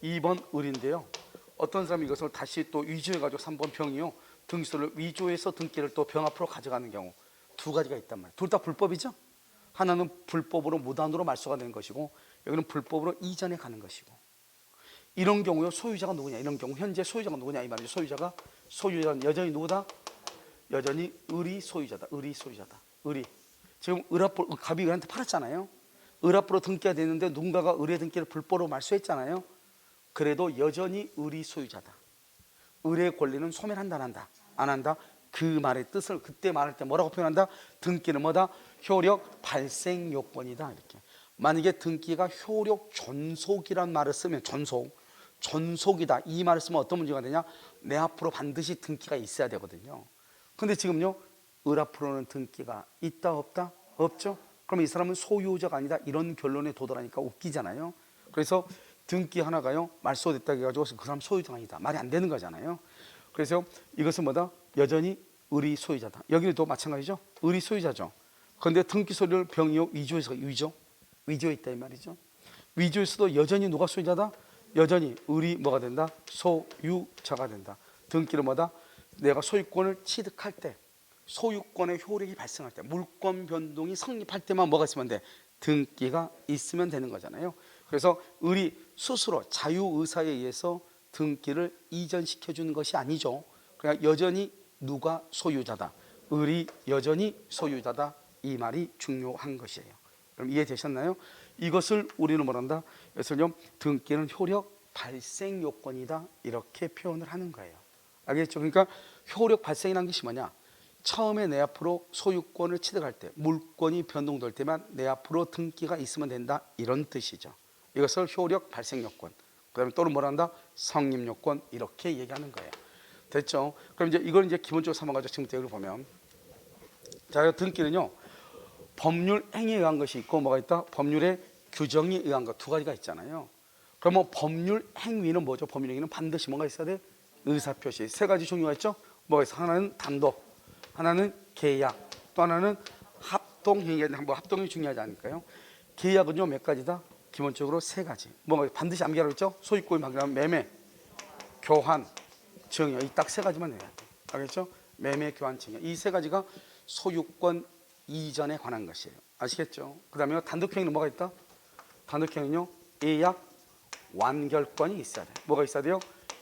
2번 을인데요. 어떤 사람이 이것을 다시 또 위조해가지고 3번 병이요. 등기소를 위조해서 등기를 또 병 앞으로 가져가는 경우 두 가지가 있단 말이에요. 둘 다 불법이죠. 하나는 불법으로 무단으로 말소가 되는 것이고 여기는 불법으로 이전해 가는 것이고 이런 경우요. 소유자가 누구냐? 이런 경우 현재 소유자가 누구냐? 이 말이죠. 소유자는 여전히 누구다? 여전히 을이 소유자다. 을이 지금 을 앞으로 갑이 을한테 팔았잖아요. 을 앞으로 등기가 됐는데 누군가가 을의 등기를 불법으로 말소했잖아요. 그래도 여전히 을이 소유자다. 을의 권리는 소멸한다 안 한다? 안 한다. 그 말의 뜻을 그때 말할 때 뭐라고 표현한다? 등기는 뭐다? 효력 발생 요건이다. 이렇게. 만약에 등기가 효력 존속이란 말을 쓰면 존속이다 이 말을 쓰면 어떤 문제가 되냐? 내 앞으로 반드시 등기가 있어야 되거든요. 근데 지금요 을 앞으로는 등기가 있다 없다? 없죠. 그럼 이 사람은 소유자가 아니다 이런 결론에 도달하니까 웃기잖아요. 그래서 등기 하나가요 말소됐다 해가지고 그 사람 소유자가 아니다 말이 안 되는 거잖아요. 그래서 이것은 뭐다? 여전히 을이 소유자다. 여기도 마찬가지죠. 을이 소유자죠. 그런데 등기 소리를 병이요 위조해서 위조했다 이 말이죠. 위조했어도 여전히 누가 소유자다? 여전히 을이 뭐가 된다? 소유자가 된다. 등기를 뭐다? 내가 소유권을 취득할 때 소유권의 효력이 발생할 때 물권 변동이 성립할 때만 뭐가 있으면 돼? 등기가 있으면 되는 거잖아요. 그래서 을이 스스로 자유의사에 의해서 등기를 이전시켜 주는 것이 아니죠. 그러니까 여전히 누가 소유자다? 을이 여전히 소유자다. 이 말이 중요한 것이에요. 그럼 이해되셨나요? 이것을 우리는 뭐란다? 그래서요 등기는 효력 발생 요건이다 이렇게 표현을 하는 거예요. 알겠죠? 그러니까 효력 발생이라는 것이 뭐냐? 처음에 내 앞으로 소유권을 취득할 때 물권이 변동될 때만 내 앞으로 등기가 있으면 된다 이런 뜻이죠. 이것을 효력 발생 요건, 그다음에 또는 뭐란다? 성립 요건 이렇게 얘기하는 거예요. 됐죠? 그럼 이제 이걸 이제 기본적으로 삼아가지고 지금부터 여기 보면 자 등기는요 법률 행위에 의한 것이 있고 뭐가 있다? 법률의 규정에 의한 것 두 가지가 있잖아요. 그러면 법률 행위는 뭐죠? 법률 행위는 반드시 뭐가 있어야 돼? 의사표시 세 가지 종류가 있죠. 뭐가 있어? 하나는 단독, 하나는 계약, 또 하나는 합동행위인데 뭐 합동이 중요하지 않을까요? 계약은요 몇 가지다? 기본적으로 세 가지. 뭐가 반드시 암기하라고 했죠? 소유권 방기하면 매매, 교환, 증여 이 딱 세 가지만 해야 돼. 알겠죠? 매매 교환 증여. 이 세 가지가 소유권 이전에 관한 것이에요. 아시겠죠? 그 다음에 단독행위는 뭐가 있다? 단독행위는요, 예약 완결권이 있어야 돼요. 뭐가 있어야 돼요?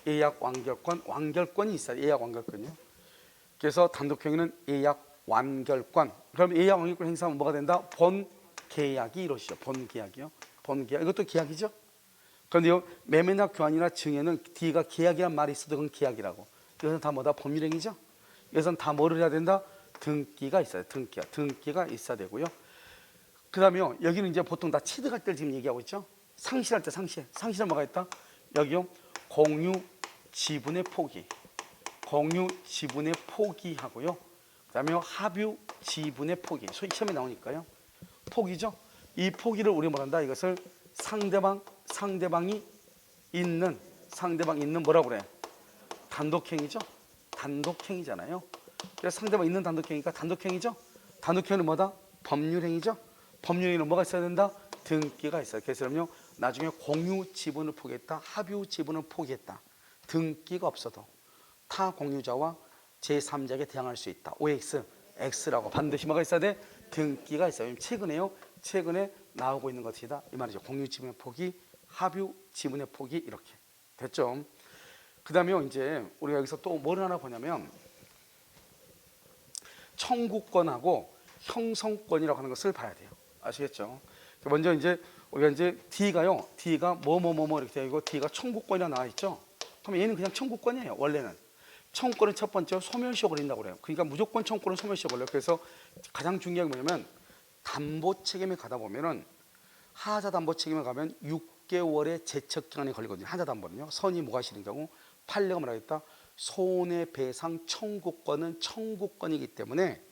예약 완결권, 완결권이 있어야 돼요. 예약 완결권이요. 그래서 단독행위는 예약 완결권. 그럼 예약 완결권 행사하면 뭐가 된다? 본 계약이 이루어지죠. 본 계약이요. 본 계약. 이것도 계약이죠. 그런데요, 매매나 교환이나 증여는 D가 계약이란 말이 있어도 그건 계약이라고. 이것은 다 뭐다? 법률행위죠. 이것은 다 뭐를 해야 된다? 등기가 있어야 돼. 등기가 있어야 되고요. 그 다음에 여기는 이제 보통 다 취득할 때 지금 얘기하고 있죠. 상실할 때 상실은 뭐가 있다? 여기요, 공유 지분의 포기, 공유 지분의 포기하고요. 그 다음에 합유 지분의 포기. 시험에 나오니까요. 포기죠. 이 포기를 우리 뭐란다? 이것을 상대방이 있는 뭐라고 그래? 단독행위죠. 단독행위잖아요. 그래서 상대방 있는 단독행위니까 단독행위죠. 단독행위는 뭐다? 법률행위죠. 법률행위는 뭐가 있어야 된다? 등기가 있어요. 그래서 그럼요, 나중에 공유 지분을 포기했다, 합유 지분을 포기했다, 등기가 없어도 타 공유자와 제3자에게 대항할 수 있다. OX, X라고 반드시 뭐가 있어야 돼? 등기가 있어요. 최근에 나오고 있는 것이다 이 말이죠. 공유 지분의 포기, 합유 지분의 포기. 이렇게 됐죠. 그 다음에 이제 우리가 여기서 또 뭘 하나 보냐면 청구권하고 형성권이라고 하는 것을 봐야 돼요. 아시겠죠? 먼저 이제 우리가 이제 D가 뭐 이렇게 되고 D가 청구권이라 나와 있죠. 그럼 얘는 그냥 청구권이에요. 원래는 청구권은 첫 번째 소멸시효 걸린다고 그래요. 그러니까 무조건 청구권은 소멸시효 걸려요. 그래서 가장 중요한 게 뭐냐면 담보 책임에 가다 보면은 하자 담보 책임에 가면 6개월의 제척 기간이 걸리거든요. 하자 담보는요. 선이 무과실인 경우 판례가 뭐라겠다? 손해배상 청구권은 청구권이기 때문에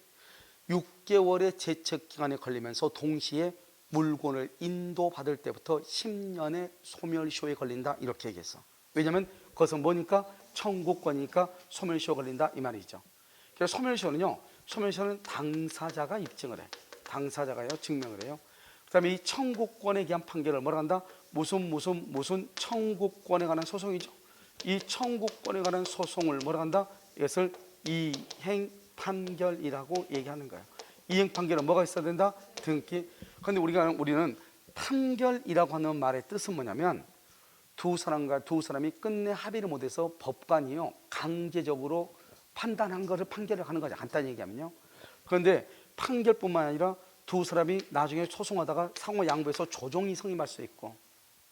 6개월의 제척 기간에 걸리면서 동시에 물건을 인도받을 때부터 10년의 소멸시효에 걸린다 이렇게 얘기했어. 왜냐하면 그것은 뭐니까? 청구권이니까 소멸시효 걸린다 이 말이죠. 그래서 소멸시효는 당사자가 입증을 해. 당사자가요, 증명을 해요. 그 다음에 이 청구권에 대한 판결을 뭐라 한다? 무슨 청구권에 관한 소송이죠. 이 청구권에 관한 소송을 뭐라 한다? 이것을 이행 판결이라고 얘기하는 거예요. 이행 판결은 뭐가 있어야 된다? 등기. 그런데 우리는 판결이라고 하는 말의 뜻은 뭐냐면 두 사람이 끝내 합의를 못해서 법관이요 강제적으로 판단한 것을 판결을 하는 거죠. 간단히 얘기하면요. 그런데 판결뿐만 아니라 두 사람이 나중에 소송하다가 상호 양보해서 조정이 성립할 수 있고,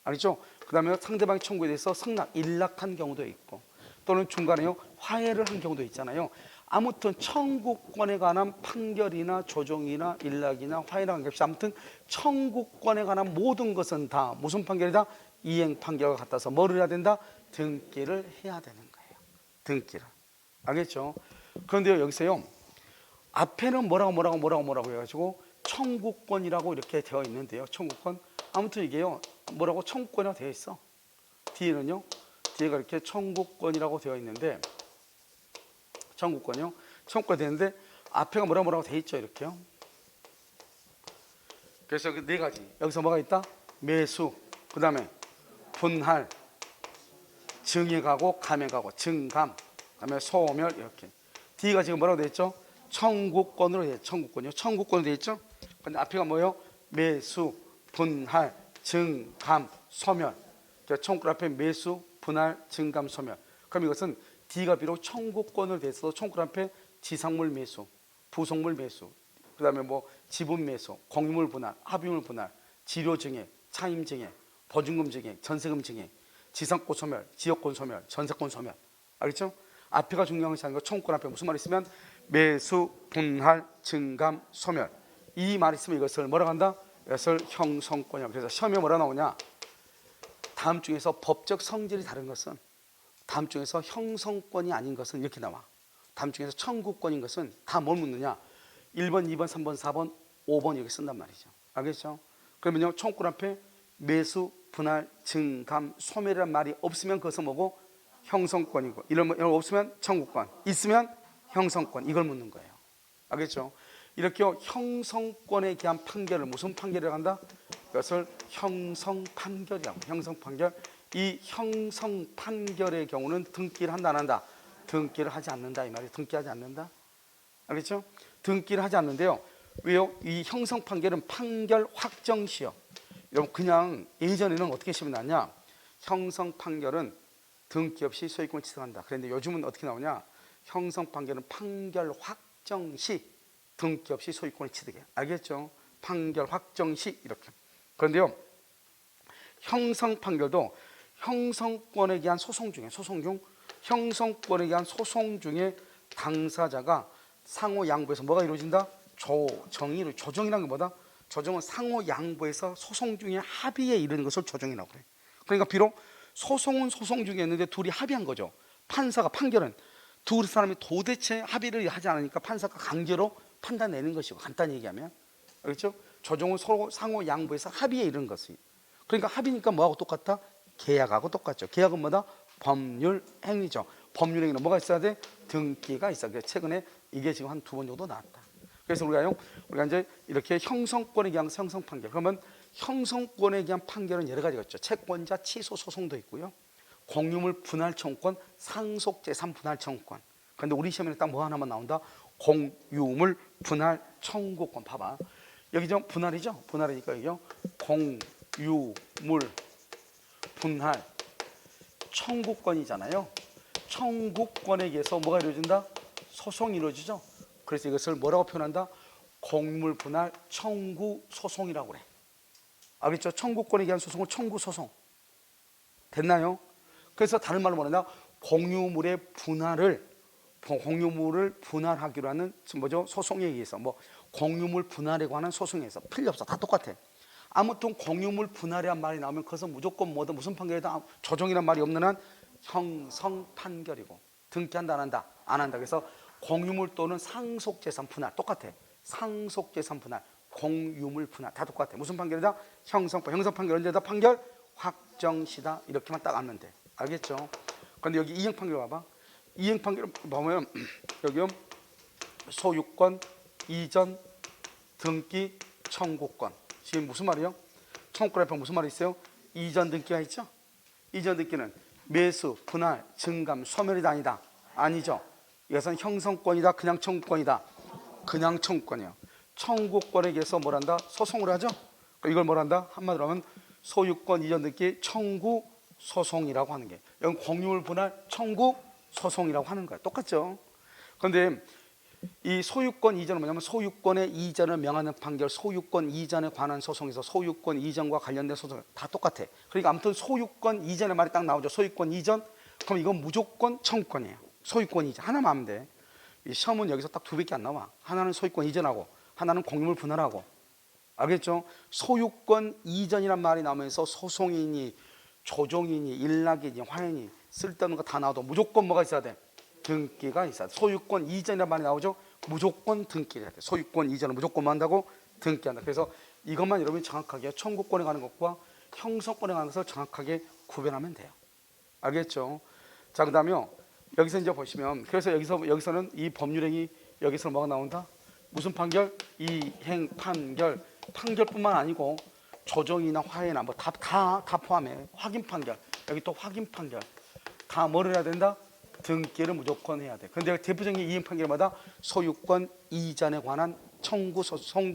알겠죠? 그 다음에 상대방의 청구에 대해서 일락한 경우도 있고, 또는 중간에요 화해를 한 경우도 있잖아요. 아무튼 청구권에 관한 판결이나 조정이나 일락이나 화해나 관계없이 아무튼 청구권에 관한 모든 것은 다 무슨 판결이다? 이행 판결과 같아서 뭐를 해야 된다? 등기를 해야 되는 거예요. 등기를. 알겠죠? 그런데요 여기서요 앞에는 뭐라고 해가지고 청구권이라고 이렇게 되어 있는데요. 청구권. 아무튼 이게요 뭐라고 청구권이라고 되어 있어. 뒤에가 이렇게 청구권이라고 되어 있는데, 청구권이 되는데 앞에가 뭐라고 되어 있죠. 이렇게요. 그래서 그 네 가지. 여기서 뭐가 있다? 매수, 그 다음에 분할, 증액하고 감액하고 증감, 그다음에 소멸 이렇게. D가 지금 뭐라고 되어 있죠? 청구권으로 되어 있죠. 청구권으로 되어 있죠. 근데 앞에가 뭐예요? 매수, 분할, 증감, 소멸. 그러니까 청구권 앞에 매수, 분할, 증감, 소멸. 그럼 이것은 D가 비록 청구권으로 되어 있어도 청구권 앞에 지상물 매수, 부속물 매수, 그 다음에 뭐 지분 매수, 공유물 분할, 합유물 분할, 지료 증액, 차임 증액, 보증금 증액, 전세금 증액, 지상권 소멸, 지역권 소멸, 전세권 소멸. 알겠죠? 앞에가 중요한 것이 아니고 청구권 앞에 무슨 말이 있으면 매수, 분할, 증감, 소멸. 이 말이 있으면 이것을 뭐라고 한다? 이것을 형성권이라고. 그래서 시험에 뭐라 나오냐? 다음 중에서 법적 성질이 다른 것은, 다음 중에서 형성권이 아닌 것은 이렇게 나와. 다음 중에서 청구권인 것은 다 뭘 묻느냐? 1번, 2번, 3번, 4번, 5번 이렇게 쓴단 말이죠. 알겠죠? 그러면요 청구권 앞에 매수, 분할, 증감, 소멸이라는 말이 없으면 그것은 뭐고? 형성권이고, 이런 없으면 청구권, 있으면 형성권. 이걸 묻는 거예요. 알겠죠? 이렇게 형성권에 대한 판결을 무슨 판결이라고 한다? 그것을 형성판결이라고. 형성판결. 이 형성판결의 경우는 등기를 한다 안 한다? 등기를 하지 않는다 이 말이에요. 등기하지 않는다. 알겠죠? 등기를 하지 않는데요. 왜요? 이 형성 판결은 판결 확정시효. 여러분 그냥 예전에는 어떻게 시험이 나냐? 형성 판결은 등기 없이 소유권을 취득한다. 그런데 요즘은 어떻게 나오냐? 형성 판결은 판결 확정시 등기 없이 소유권을 취득해. 알겠죠? 판결 확정시 이렇게. 그런데요. 형성 판결도 형성권에 대한 소송 중에 형성권에 대한 소송 중에 당사자가 상호 양보해서 뭐가 이루어진다? 조정이라는 게 뭐다? 조정은 상호 양보해서 소송 중에 합의에 이르는 것을 조정이라고 그래. 그러니까 비록 소송은 소송 중에 있는데 둘이 합의한 거죠. 판결은 두 사람이 도대체 합의를 하지 않으니까 판사가 강제로 판단 내는 것이고, 간단히 얘기하면. 그렇죠? 조정은 서로 상호 양보해서 합의에 이르는 것이. 그러니까 합의니까 뭐하고 똑같다? 계약하고 똑같죠. 계약은 뭐다? 법률 행위죠. 법률 행위는 뭐가 있어야 돼? 등기가 있어. 그래서 최근에 이게 지금 한 2번 정도 나왔다. 그래서 우리가 이제 이렇게 형성권에 대한 형성 판결. 그러면 형성권에 대한 판결은 여러 가지가 있죠. 채권자 취소 소송도 있고요. 공유물 분할 청구권, 상속 재산 분할 청구권. 그런데 우리 시험에는 딱 뭐 하나만 나온다? 공유물 분할 청구권. 봐봐. 여기 좀 분할이죠. 분할이니까 여기요. 공유물 분할 청구권이잖아요. 청구권에 의해서 뭐가 이루어진다? 소송이 이루어지죠. 그래서 이것을 뭐라고 표현한다? 공유물 분할 청구 소송이라고 그래. 알겠죠? 청구권에 의한 소송을 청구 소송. 됐나요? 그래서 다른 말로 뭐냐? 공유물을 분할하기로 하는 뭐죠? 소송에 의해서 뭐 공유물 분할에 관한 소송에 의해서 필요 없어. 다 똑같아. 아무튼 공유물 분할이란 말이 나오면 그것은 무조건 뭐든 무슨 판결이다? 조정이란 말이 없는 한 형성 판결이고, 등기한다 안 한다? 안 한다. 그래서 공유물 또는 상속재산 분할 똑같아. 상속재산 분할, 공유물 분할 다 똑같아. 무슨 판결이다? 형성 판결. 언제다? 판결 확정시다. 이렇게만 딱 알면 돼. 알겠죠? 그런데 여기 이행 판결 봐봐. 이행 판결 보면 여기 소유권 이전 등기 청구권. 지금 무슨 말이요? 청구권 앞에 무슨 말이 있어요? 이전 등기가 있죠? 이전 등기는 매수, 분할, 증감, 소멸이 아니다. 아니죠. 이것은 형성권이다. 그냥 청구권이다. 그냥 청구권이에요. 청구권에 의해서 뭐란다? 소송을 하죠. 이걸 뭐란다? 한마디로 하면 소유권 이전 등기 청구 소송이라고 하는 게, 이건 공유물 분할 청구 소송이라고 하는 거야. 똑같죠. 그런데 이 소유권 이전은 뭐냐면 소유권의 이전을 명하는 판결, 소유권 이전에 관한 소송에서 소유권 이전과 관련된 소송 다 똑같아. 그러니까 아무튼 소유권 이전의 말이 딱 나오죠. 소유권 이전. 그럼 이건 무조건 청구권이에요. 소유권 이전 하나만 하면 돼. 이 시험은 여기서 딱 2개밖에 안 나와. 하나는 소유권 이전하고 하나는 공유물 분할하고. 알겠죠? 소유권 이전이란 말이 나오면서 소송이니 조정이니 일락이니 화해니 쓸데없는 거 다 나와도 무조건 뭐가 있어야 돼? 등기가 있어야 돼. 소유권 이전이란 말이 나오죠? 무조건 등기를 해야 돼. 소유권 이전을 무조건 한다고? 등기한다. 그래서 이것만 여러분이 정확하게 청구권에 관한 것과 형성권에 관한 것을 정확하게 구별하면 돼요. 알겠죠? 자, 그 다음에 여기서 이제 보시면, 그래서 여기서는 이 법률행위 여기서 뭐가 나온다? 무슨 판결? 이행 판결. 판결뿐만 아니고 조정이나 화해나 뭐 다 포함해. 확인 판결. 여기 또 확인 판결. 다 뭐를 해야 된다? 등기를 무조건 해야 돼. 그런데 대표적인 이행 판결마다 소유권 이전에 관한 청구 소송,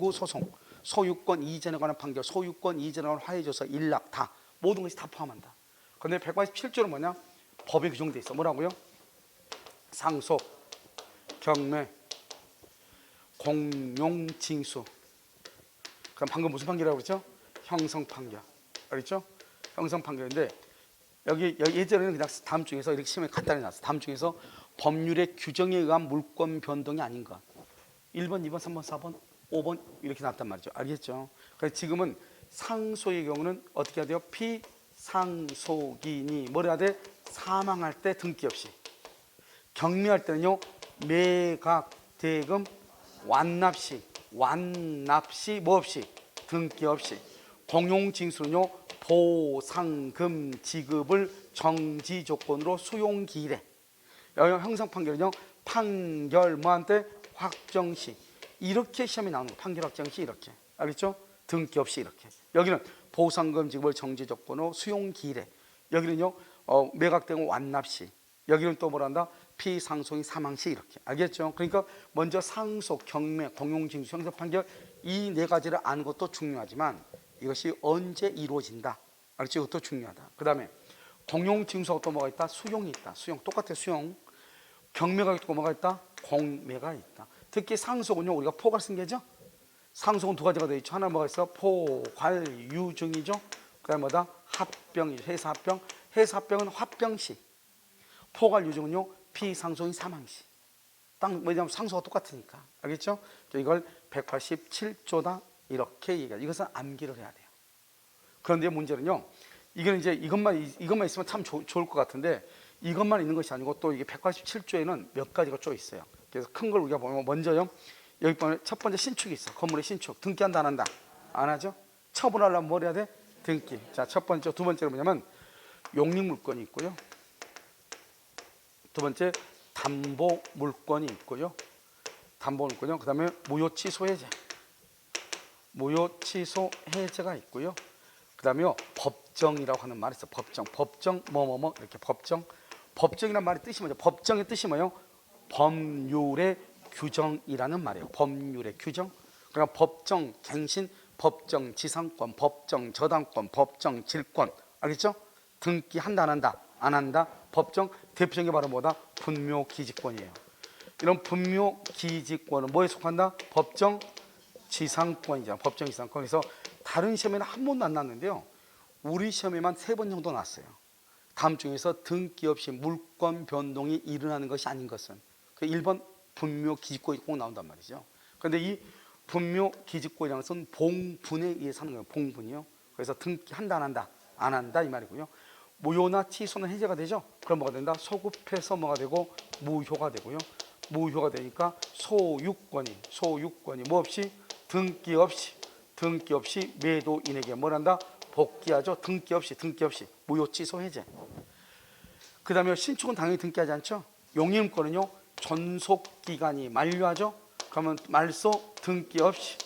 소유권 이전에 관한 판결, 소유권 이전에 관한 화해조서, 일락 다 모든 것이 다 포함한다. 그런데 187조는 뭐냐? 법에 규정돼 있어. 뭐라고요? 상속, 경매, 공용징수. 그럼 방금 무슨 판결이라고 그랬죠? 형성 판결. 알겠죠? 형성 판결인데 여기 예전에는 그냥 다음 중에서 이렇게 시험에 간단히 나왔어. 다음 중에서 법률의 규정에 의한 물권 변동이 아닌 것. 1번, 2번, 3번, 4번, 5번 이렇게 나왔단 말이죠. 알겠죠? 그래서 지금은 상속의 경우는 어떻게 해야 돼요? 피상속인이 뭐라 해야 돼? 사망할 때 등기 없이. 경매할 때는요, 매각, 대금, 완납시 뭐 없이? 등기 없이. 공용징수는요, 보상금 지급을 정지 조건으로 수용기일에. 형성 판결은요, 판결 뭐한테? 확정시. 이렇게 시험이 나오는 거예요. 판결 확정시 이렇게. 알겠죠? 등기 없이 이렇게. 여기는 보상금 지급을 정지 조건으로 수용기일에. 여기는요, 매각된 완납시. 여기는 또 뭐란다? 피상속인 사망시 이렇게 알겠죠? 그러니까 먼저 상속, 경매, 공용징수, 형사판결 이 네 가지를 아는 것도 중요하지만 이것이 언제 이루어진다 알겠죠? 이것도 중요하다. 그 다음에 공용징수하고 또 뭐가 있다? 수용이 있다. 수용 똑같아. 수용. 경매가 있고 뭐가 있다? 공매가 있다. 특히 상속은요 우리가 포괄 승계죠. 상속은 두 가지가 되어 있죠. 하나 뭐가 있어? 포괄유증이죠. 그 다음에 뭐다? 합병이죠. 해사합병. 해사합병은 합병시. 포괄유증은요 피상속인 사망시. 왜냐하면 상속과 똑같으니까. 알겠죠? 이걸 187조다 이렇게 얘기해요. 이것은 암기를 해야 돼요. 그런데 문제는요. 이건 이제 이것만 있으면 참 좋을 것 같은데 이것만 있는 것이 아니고 또 이게 187조에는 몇 가지가 좀 있어요. 그래서 큰 걸 우리가 보면 먼저요. 여기 보면 첫 번째 신축이 있어. 건물의 신축. 등기한다 안 한다? 안 하죠? 처분하려면 뭘 해야 돼? 등기. 자, 첫 번째, 두 번째로 뭐냐면 용익물권이 있고요. 두 번째 담보물권이 있고요. 담보물권이요. 그 다음에 무효취소해제. 무효취소해제가 있고요. 그 다음에요 법정이라고 하는 말이 있어. 법정 뭐뭐뭐 이렇게 법정. 법정이라는 말의 뜻이 뭐죠? 법정의 뜻이 뭐예요? 법률의 규정이라는 말이에요. 법률의 규정. 그러니까 법정 갱신, 법정 지상권, 법정 저당권, 법정 질권. 알겠죠? 등기한다 안 한다? 안 한다. 법정 대표적인 게 바로 뭐다? 분묘기지권이에요. 이런 분묘기지권은 뭐에 속한다? 법정 지상권이잖아. 법정 지상권. 그래서 다른 시험에는 한 번도 안 났는데요. 우리 시험에만 3번 정도 났어요. 다음 중에서 등기 없이 물권 변동이 일어나는 것이 아닌 것은 1번 분묘기지권이 꼭 나온단 말이죠. 그런데 이 분묘기지권이라는 것은 봉분에 의해서 하는 거예요. 봉분이요. 그래서 등기한다 안 한다? 안 한다 이 말이고요. 무효나 취소는 해제가 되죠. 그럼 뭐가 된다? 소급해서 뭐가 되고 무효가 되고요. 무효가 되니까 소유권이 뭐 없이 등기 없이 매도인에게 뭘 한다? 복귀하죠. 등기 없이 무효 취소 해제. 그 다음에 신축은 당연히 등기하지 않죠. 용익물권은요 존속 기간이 만료하죠. 그러면 말소 등기 없이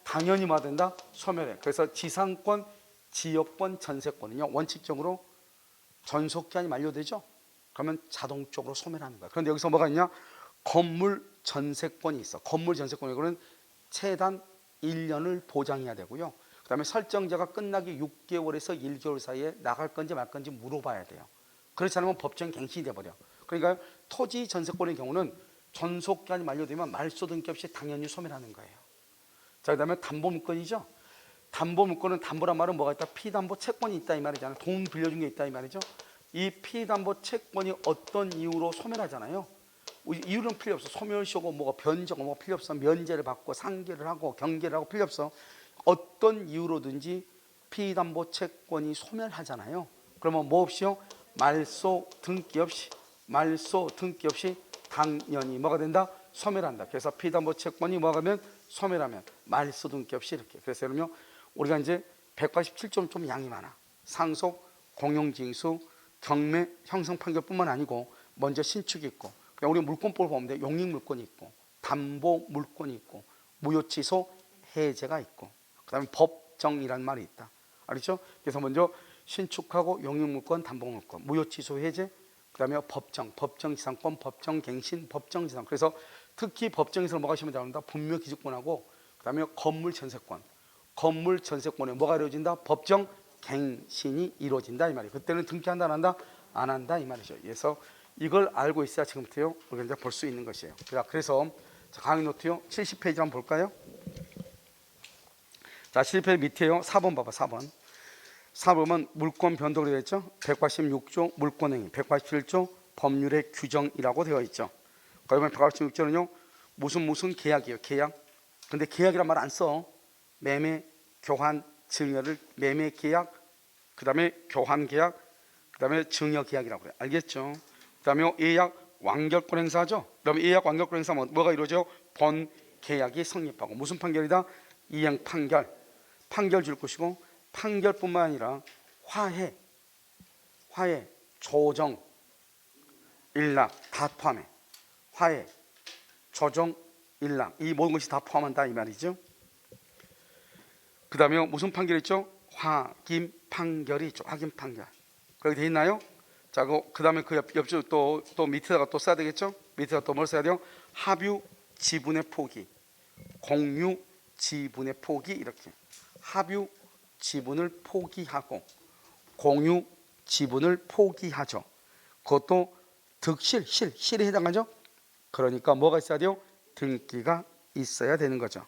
당연히 뭐 된다? 소멸해. 그래서 지상권, 지역권, 전세권은요 원칙적으로 존속 기간이 만료되죠. 그러면 자동적으로 소멸하는 거야. 그런데 여기서 뭐가 있냐? 건물 전세권이 있어. 건물 전세권은 최단 1년을 보장해야 되고요. 그 다음에 설정자가 끝나기 6개월에서 1개월 사이에 나갈 건지 말 건지 물어봐야 돼요. 그렇지 않으면 법정 갱신이 돼버려. 그러니까 토지 전세권의 경우는 존속기간이 만료되면 말소 등기 없이 당연히 소멸하는 거예요. 자, 그 다음에 담보물권이죠. 담보물권은 담보란 말은 뭐가 있다? 피담보 채권이 있다 이 말이잖아요. 돈 빌려준 게 있다 이 말이죠. 이 피담보 채권이 어떤 이유로 소멸하잖아요. 이유는 필요 없어. 소멸시효고 뭐가 변제고 뭐가 필요 없어. 면제를 받고 상계를 하고 경계를 하고 필요 없어. 어떤 이유로든지 피담보 채권이 소멸하잖아요. 그러면 뭐 없이요? 말소 등기 없이 당연히 뭐가 된다? 소멸한다. 그래서 피담보 채권이 뭐가 하면 소멸하면 말소 등기 없이 이렇게. 그래서 여러분요 우리가 이제 187점 좀 양이 많아. 상속, 공용징수, 경매, 형성판결뿐만 아니고 먼저 신축이 있고 우리 물권법을 보면 돼. 용익물권이 있고 담보물권이 있고 무효취소 해제가 있고 그 다음에 법정이라는 말이 있다. 알겠죠? 그래서 먼저 신축하고 용익물권, 담보물권, 무효취소 해제 그 다음에 법정지상권, 법정갱신, 법정지상. 그래서 특히 법정에서 뭐가 시험에 나온다? 분묘기지권하고 그 다음에 건물전세권. 건물전세권에 뭐가 이루어진다? 법정갱신이 이루어진다 이 말이에요. 그때는 등기한다 안 한다? 안 한다 이 말이죠. 그래서 이걸 알고 있어야 지금부터요 우리가 이제 볼 수 있는 것이에요. 그래서 강의 노트요 70페이지 한번 볼까요? 자, 70페이지 밑에요 4번 봐봐. 4번은 물권 변동이 되어 있죠. 186조 물권행위, 187조 법률의 규정이라고 되어 있죠. 그러면 186조는요 무슨 계약이에요. 계약. 근데 계약이란 말 안 써. 매매, 교환, 증여를 매매 계약, 그 다음에 교환 계약, 그 다음에 증여 계약이라고 그래요. 알겠죠? 그 다음에 예약 완결권 행사죠. 그다음에 예약 완결권 행사면 뭐가 이루어져요? 본 계약이 성립하고 무슨 판결이다? 이행 판결 줄 것이고 판결뿐만 아니라 화해, 조정, 일락 다 포함해. 화해, 조정, 일락 이 모든 것이 다 포함한다 이 말이죠. 그 다음에 무슨 판결이 있죠? 확인 판결이 있죠. 확인 판결. 그렇게 돼 있나요? 자, 그다음에 그 옆줄 또 밑에다가 또 써야 되겠죠? 밑에다가 또 뭘 써야 돼요? 합유 지분의 포기, 공유 지분의 포기 이렇게. 합유 지분을 포기하고 공유 지분을 포기하죠. 그것도 실에 해당하죠. 그러니까 뭐가 있어야 돼요? 등기가 있어야 되는 거죠.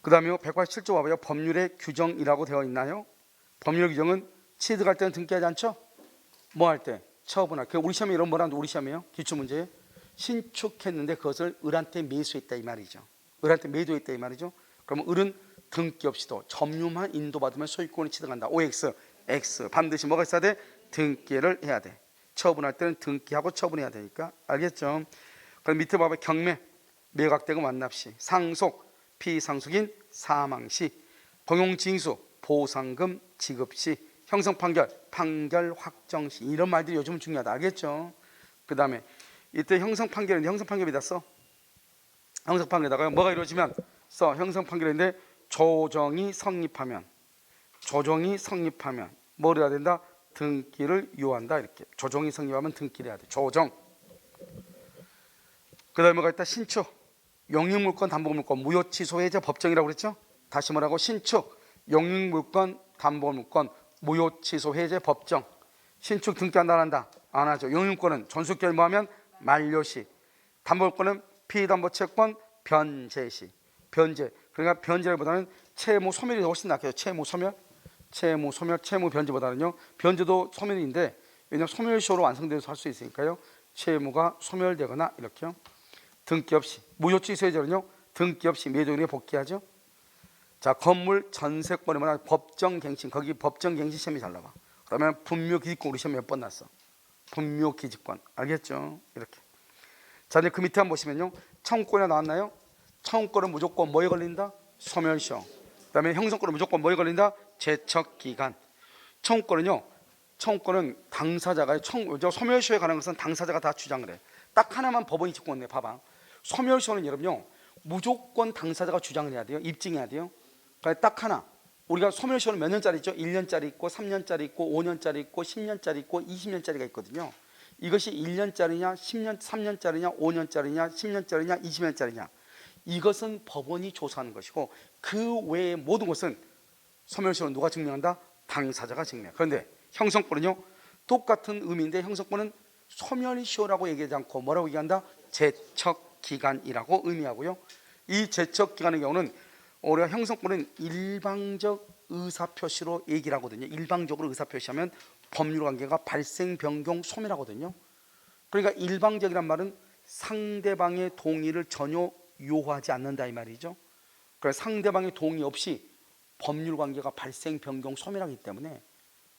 그 다음에 187조 봐봐요. 법률의 규정이라고 되어 있나요? 법률 규정은 취득할 때는 등기하지 않죠? 뭐 할 때? 처분할. 우리 시험에 이런 뭐라는데 우리 시험이에요? 기출문제에 신축했는데 그것을 을한테 매수했다 이 말이죠. 을한테 매도했다 이 말이죠. 그러면 을은 등기 없이도 점유만 인도받으면 소유권을 취득한다. OX, X 반드시 뭐가 있어야 돼? 등기를 해야 돼. 처분할 때는 등기하고 처분해야 되니까 알겠죠? 그럼 밑에 봐봐. 경매, 매각대금 완납시, 상속, 피상속인 사망시, 공용징수, 보상금 지급시, 형성판결, 판결 확정시 이런 말들이 요즘은 중요하다. 알겠죠? 그 다음에 이때 형성판결인데 형성판결에다 써. 형성판결에다가 뭐가 이루어지면 써. 형성판결인데 조정이 성립하면 뭘 해야 된다? 등기를 요한다. 이렇게 조정이 성립하면 등기를 해야 돼. 조정. 그 다음에 뭐가 있다? 신축, 용익물권, 담보물권, 무효취소해제 법정이라고 그랬죠? 다시 뭐라고? 신축, 용익물권, 담보물권, 무효취소해제 법정. 신축 등기한다 안 한다? 안 하죠. 용익물권은 존속결모하면 만료시, 담보물권은 피담보채권 변제시. 변제. 그러니까 변제보다는 채무 소멸이 훨씬 낫겠죠. 채무 소멸, 채무 변제보다는요. 변제도 소멸인데 왜냐하면 소멸시효로 완성돼서 할 수 있으니까요. 채무가 소멸되거나 이렇게요. 등기 없이 무효취소해제는요. 등기 없이 매도인에게 복귀하죠. 자, 건물 전세권에 뭐냐? 법정갱신. 거기 법정갱신 시험이 잘 나와. 그러면 분묘기지권 우리 시험 몇 번 났어? 분묘기지권. 알겠죠? 이렇게. 자, 이제 그 밑에 한번 보시면요. 청구권에 나왔나요? 청구권은 무조건 뭐에 걸린다? 소멸시효. 그 다음에 형성권은 무조건 뭐에 걸린다? 제척기간. 청구권은요. 청구권은 당사자가 소멸시효에 관한 것은 당사자가 다 주장을 해. 딱 하나만 법원이 직권해. 봐봐. 소멸시효는 여러분요. 무조건 당사자가 주장을 해야 돼요. 입증해야 돼요. 그러니까 딱 하나. 우리가 소멸시효는 몇 년짜리 있죠? 1년짜리 있고 3년짜리 있고 5년짜리 있고 10년짜리 있고 20년짜리가 있거든요. 이것이 1년짜리냐 10년 3년짜리냐 5년짜리냐 10년짜리냐 20년짜리냐 이것은 법원이 조사하는 것이고 그 외의 모든 것은 소멸시효는 누가 증명한다? 당사자가 증명. 그런데 형성권은요. 똑같은 의미인데 형성권은 소멸시효라고 얘기하지 않고 뭐라고 얘기한다? 제척기간이라고 의미하고요. 이 제척기간의 경우는 우리가 형성권은 일방적 의사표시로 얘기를 하거든요. 일방적으로 의사표시하면 법률관계가 발생, 변경, 소멸하거든요. 그러니까 일방적이란 말은 상대방의 동의를 전혀 요하지 않는다 이 말이죠. 그래서 상대방의 동의 없이 법률관계가 발생, 변경, 소멸하기 때문에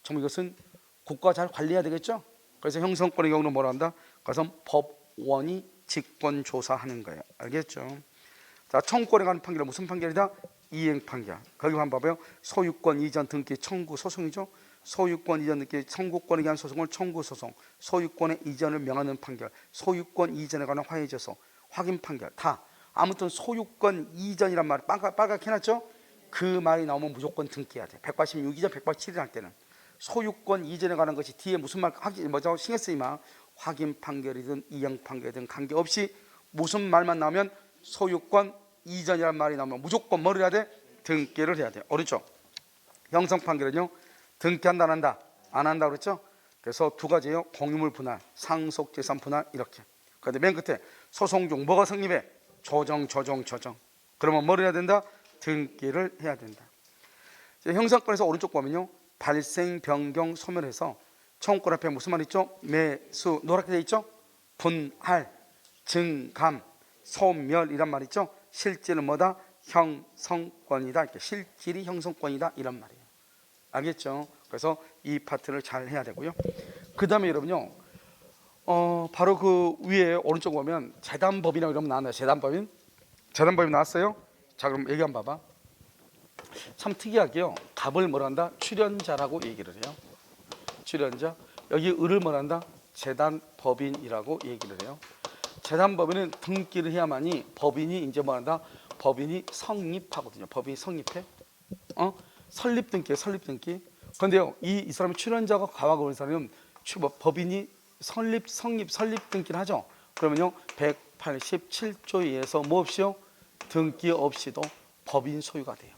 정말 이것은 국가가 잘 관리해야 되겠죠. 그래서 형성권의 경우는 뭐라 한다? 그것은 법원이 직권조사하는 거예요. 알겠죠? 자, 청구권에 관한 판결은 무슨 판결이다? 이행 판결. 거기 한번 봐봐요. 소유권 이전 등기 청구 소송이죠. 소유권 이전 등기 청구권에 관한 소송을 청구 소송, 소유권의 이전을 명하는 판결, 소유권 이전에 관한 화해 조소, 확인 판결. 다 아무튼 소유권 이전이란 말 빨갛게 해놨죠. 그 말이 나오면 무조건 등기해야 돼. 186 이전 187일 할 때는 소유권 이전에 관한 것이 뒤에 무슨 말 뭐죠? 신경 쓰지 마. 확인 판결이든 이행 판결이든 관계없이 무슨 말만 나오면 소유권 이전이라는 말이 나오면 무조건 뭐를 해야 돼? 등기를 해야 돼. 어렵죠? 형성 판결은요. 등기한다 안 한다? 안 한다 그랬죠? 그래서 두 가지예요. 공유물 분할, 상속재산 분할 이렇게. 그런데 맨 끝에 소송 중 뭐가 성립해? 조정. 그러면 뭐를 해야 된다? 등기를 해야 된다. 형성권에서 오른쪽 보면요. 발생, 변경, 소멸해서 청구권 앞에 무슨 말 있죠? 매수, 노랗게 돼 있죠? 분할, 증감, 소멸이란 말 있죠? 실질은 뭐다? 형성권이다. 이렇게 실질이 형성권이다 이런 말이에요. 알겠죠? 그래서 이 파트를 잘 해야 되고요. 그 다음에 여러분요. 바로 그 위에 오른쪽 보면 재단법인이라고 이러면 나왔나요? 재단법인 나왔어요? 자, 그럼 얘기 한번 봐봐. 참 특이하게요. 답을 뭐라 한다? 출연자라고 얘기를 해요. 출연자. 여기 을을 뭐라 한다? 재단법인이라고 얘기를 해요. 재단법인은 등기를 해야만이 법인이 이제 뭐한다? 법인이 성립하거든요. 법인이 성립해. 설립등기예요. 설립등기. 그런데요, 이 사람이 출연자가 가하고 그런 사람은 법인이 설립 등기를 하죠. 그러면요 187조에 의해서 뭐 없이요? 등기 없이도 법인 소유가 돼요.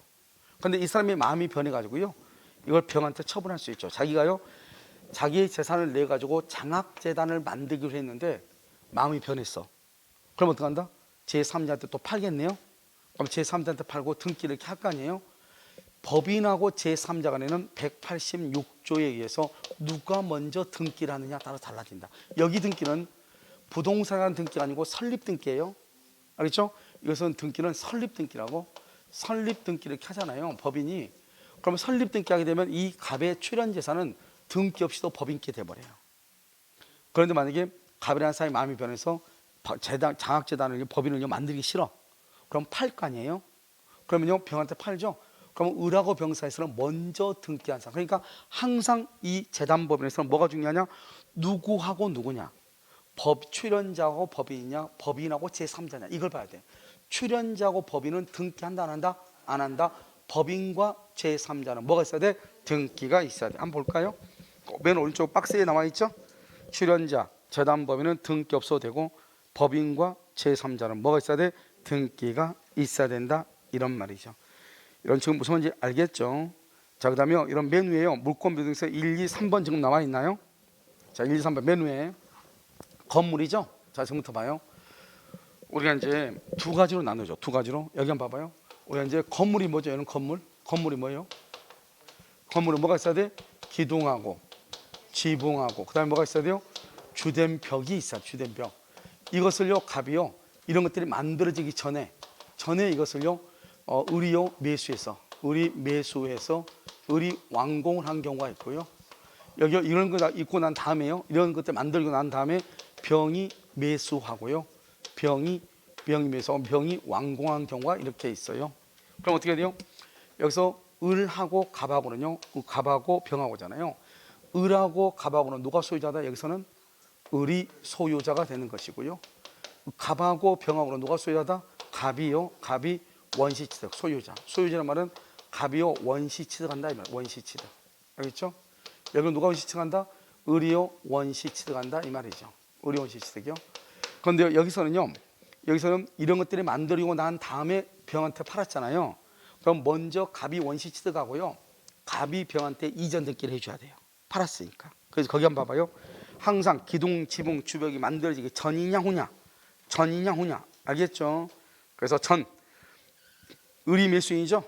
그런데 이 사람의 마음이 변해가지고요 이걸 병한테 처분할 수 있죠. 자기가요 자기의 재산을 내 가지고 장학재단을 만들기로 했는데 마음이 변했어. 그럼 어떡한다? 제3자한테 또 팔겠네요. 그럼 제3자한테 팔고 등기를 이렇게 할 거 아니에요. 법인하고 제3자 간에는 186조에 의해서 누가 먼저 등기를 하느냐 따라 달라진다. 여기 등기는 부동산 등기가 아니고 설립 등기예요. 알겠죠? 이것은 등기는 설립 등기라고, 설립 등기를 이렇게 하잖아요 법인이. 그러면 설립 등기하게 되면 이 갑의 출연 재산은 등기 없이도 법인께 돼버려요. 그런데 만약에 갑이라는 사람이 마음이 변해서 장학재단을 법인을 만들기 싫어. 그럼 팔 거 아니에요. 그러면요 병한테 팔죠. 그러면 을하고 병사에서는 먼저 등기한 사람. 그러니까 항상 이 재단법인에서는 뭐가 중요하냐? 누구하고 누구냐? 출연자하고 법인이냐? 법인하고 제3자냐? 이걸 봐야 돼. 출연자하고 법인은 등기한다 안 한다? 안 한다. 법인과 제3자는 뭐가 있어야 돼? 등기가 있어야 돼. 한번 볼까요? 맨 오른쪽 박스에 나와 있죠? 출연자, 재단법인은 등기 없어도 되고 법인과 제3자는 뭐가 있어야 돼? 등기가 있어야 된다. 이런 말이죠. 이런 지금 무슨 말인지 알겠죠? 자, 그 다음에 이런 맨 위에요. 물권비등에서 1, 2, 3번 지금 나와 있나요? 자, 1, 2, 3번 맨 위에 건물이죠? 자, 지금부터 봐요. 우리가 이제 두 가지로 나누죠. 두 가지로. 여기 한번 봐봐요. 우리가 이제 건물이 뭐죠? 얘는 건물. 건물이 뭐예요? 건물은 뭐가 있어야 돼? 기둥하고 지붕하고 그 다음에 뭐가 있어야 돼요? 주된 벽이 있어요. 주된 벽. 이것을요 갑이요 이런 것들이 만들어지기 전에 이것을요 을이요 매수해서 을이 완공을 한 경우가 있고요. 여기 이런 거 있고 난 다음에요 이런 것들 만들고 난 다음에 병이 매수하고요. 병이 완공한 경우가 이렇게 있어요. 그럼 어떻게 돼요? 여기서 을하고 갑하고는요 갑하고 병하고잖아요. 을하고 갑하고는 누가 소유자다? 여기서는 을이 소유자가 되는 것이고요. 갑하고 병하고는 누가 소유자다? 갑이요. 갑이 원시취득 소유자. 소유자란 말은 갑이요 원시취득한다 이 말. 원시취득. 알겠죠? 여기 누가 원시취득한다? 을이요 원시취득한다 이 말이죠. 을이 원시취득이요. 그런데 여기서는 이런 것들이 만들어지고 난 다음에 병한테 팔았잖아요. 그럼 먼저 갑이 원시취득하고요. 갑이 병한테 이전 등기를 해줘야 돼요. 팔았으니까. 그래서 거기 한번 봐봐요. 항상 기둥, 지붕, 주벽이 만들어지기 전이냐 후냐. 전이냐 후냐. 알겠죠? 그래서 을이 매수인이죠?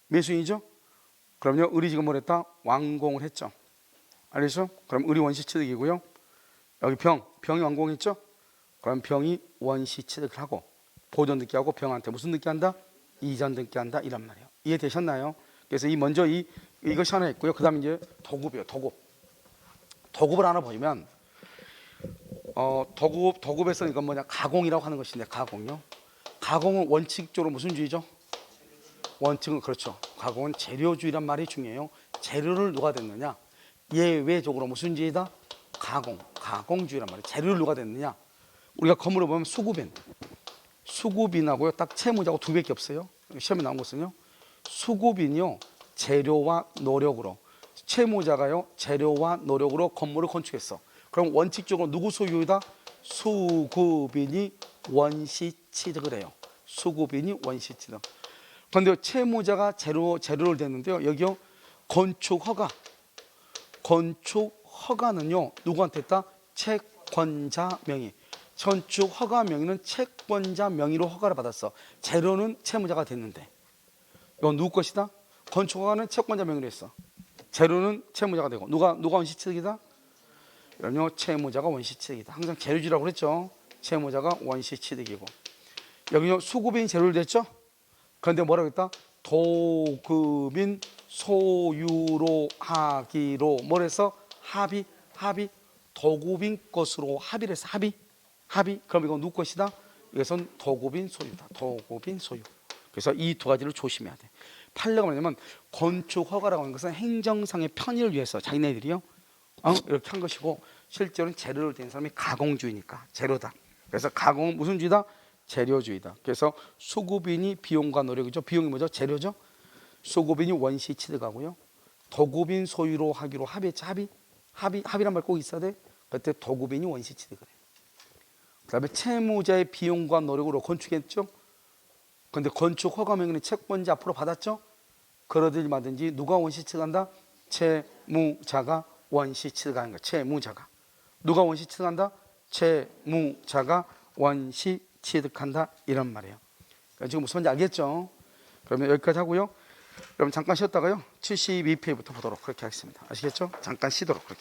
매수인이죠? 그럼요 을이 지금 뭘 했다? 완공을 했죠. 알겠죠? 그럼 을이 원시취득이고요. 여기 병이 완공했죠? 그럼 병이 원시취득을 하고 보존 등기하고 병한테 무슨 등기한다? 이전 등기한다 이란 말이에요. 이해되셨나요? 그래서 이것이 하나 있고요. 그 다음에 이제 도급이에요. 도급을 하나 보면 도급에서는 이건 뭐냐? 가공이라고 하는 것인데 가공요. 가공은 원칙적으로 무슨 주의죠? 원칙은 그렇죠. 가공은 재료주의란 말이 중요해요. 재료를 누가 됐느냐? 예외적으로 무슨 주의다? 가공주의란 말이에요. 재료를 누가 됐느냐? 우리가 건물을 보면 수급인하고요 딱 채무자고 두 개밖에 없어요. 시험에 나온 것은요 수급인이요 재료와 노력으로, 채무자가요 재료와 노력으로 건물을 건축했어. 그럼 원칙적으로 누구 소유이다? 수급인이 원시취득을 해요. 수급인이 원시취득. 그런데 채무자가 재료를 댔는데요 여기요 건축 허가는요 누구한테 했다? 채권자 명의. 건축 허가 명의는 채권자 명의로 허가를 받았어. 재료는 채무자가 됐는데 이건 누구 것이다? 건축 허가는 채권자 명의로 했어. 재료는 채무자가 되고 누가 원시취득이다? 그럼요 채무자가 원시취득이다. 항상 재료주라고 그랬죠. 채무자가 원시취득이고 여기요 수급인 재료를 댔죠. 그런데 뭐라고 했다? 도급인 소유로 하기로 뭘 해서 합의 도급인 것으로 합의를 해서 합의. 그럼 이건 누구 것이다? 이것은 도급인 소유다. 도급인 소유. 그래서 이 두 가지를 조심해야 돼. 판례가 뭐냐면 건축 허가라고 하는 것은 행정상의 편의를 위해서 자기네들이요 이렇게 한 것이고 실제로는 재료를 댄 사람이 가공주의니까 재료다. 그래서 가공은 무슨 주의다? 재료주의다. 그래서 수급인이 비용과 노력이죠. 비용이 뭐죠? 재료죠. 수급인이 원시 취득하고요. 도급인 소유로 하기로 합의했지. 합의란 말 꼭 있어야 돼. 그때 도급인이 원시 취득을 해요. 그다음에 채무자의 비용과 노력으로 건축했죠. 근데 건축 허가 명의는 채권자 앞으로 받았죠. 그러든지 마든지 누가 원시 취득한다? 채무자가 원시 취득하는 거야. 채무자가. 누가 원시 취득한다? 채무자가 원시 취득한다. 이런 말이에요. 그러니까 지금 무슨 말인지 알겠죠? 그러면 여기까지 하고요. 여러분 잠깐 쉬었다가요. 72페이지부터 보도록 그렇게 하겠습니다. 아시겠죠? 잠깐 쉬도록 그렇게.